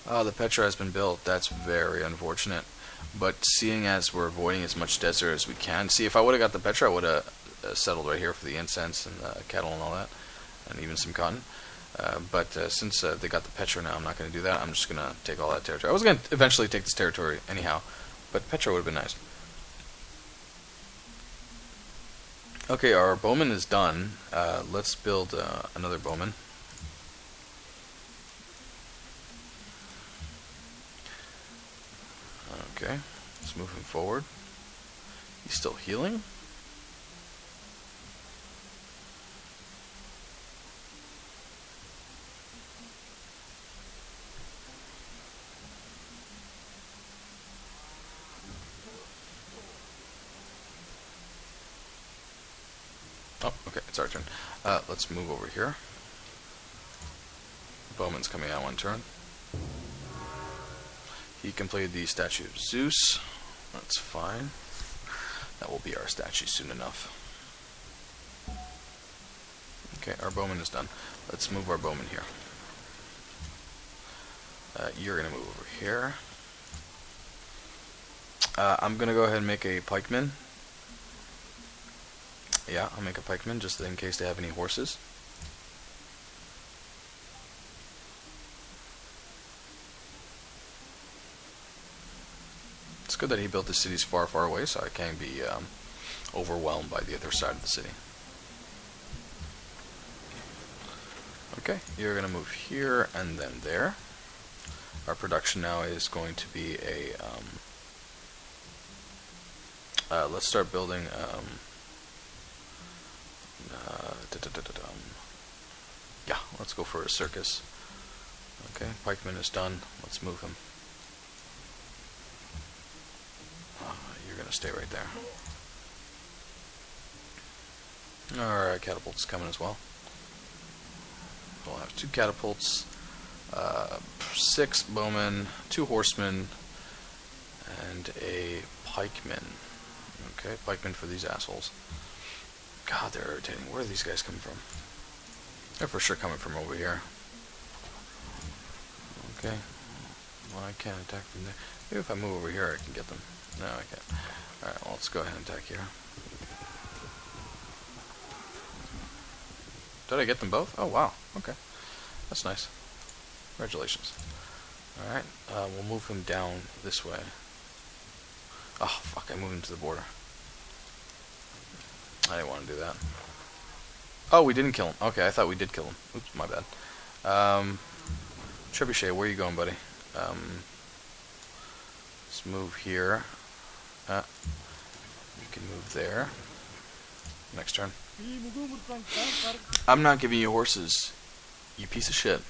The Petra has been built. That's very unfortunate, but seeing as we're avoiding as much desert as we can, see, if I would have got the Petra, I would have settled right here for the incense and the cattle and all that, and even some cotton. But since they got the Petra now, I'm not going to do that. I'm just going to take all that territory. I was going to eventually take this territory anyhow, but Petra would have been nice. Okay, our bowman is done. Let's build another bowman. Okay, let's move him forward. He's still healing. Oh, okay, it's our turn. Let's move over here. Bowman's coming out one turn. He completed the statue of Zeus. That's fine. That will be our statue soon enough. Okay, our bowman is done. Let's move our bowman here. You're going to move over here. I'm going to go ahead and make a pikeman. Yeah, I'll make a pikeman just in case they have any horses. It's good that he built the cities far, far away so I can't be overwhelmed by the other side of the city. Okay, you're going to move here and then there. Our production now is going to be a... let's start building... yeah, let's go for a circus. Okay, pikeman is done. Let's move him. You're going to stay right there. Alright, catapult's coming as well. We'll have 2 catapults, 6 bowmen, 2 horsemen, and a pikeman. Okay, pikeman for these assholes. God, they're irritating. Where are these guys coming from? They're for sure coming from over here. Okay. Well, I can't attack from there. Maybe if I move over here I can get them. No, I can't. Alright, well, let's go ahead and attack here. Did I get them both? Oh, wow. Okay. That's nice. Congratulations. Alright, we'll move him down this way. Oh, fuck, I moved him to the border. I didn't want to do that. Oh, we didn't kill him. Okay, I thought we did kill him. Oops, my bad. Trebuchet, where are you going, buddy? Let's move here. You can move there. Next turn. I'm not giving you horses, you piece of shit.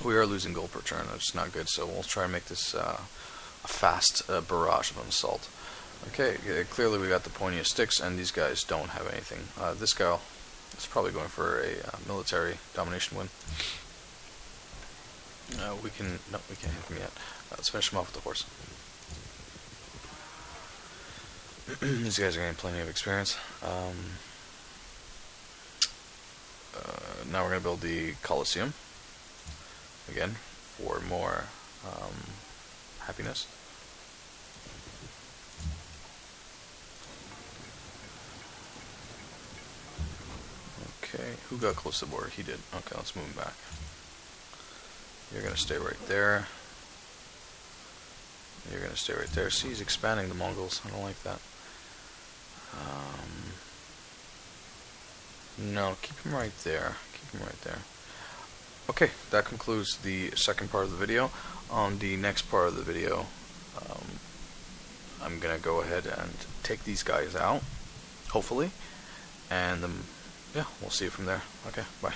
We are losing gold per turn, that's not good, so we'll try and make this a fast barrage of assault. Okay, clearly we got the pointiest sticks, and these guys don't have anything. This guy is probably going for a military domination win. No, we can't hit him yet. Let's finish him off with the horse. These guys are getting plenty of experience. Now we're going to build the Colosseum. Again, for more happiness. Okay, who got close to the border? He did. Okay, let's move him back. You're gonna stay right there. You're gonna stay right there. See, he's expanding the Mongols. I don't like that. No, keep him right there. Keep him right there. Okay, that concludes the second part of the video. On the next part of the video, I'm gonna go ahead and take these guys out, hopefully, and yeah, we'll see you from there. Okay, bye.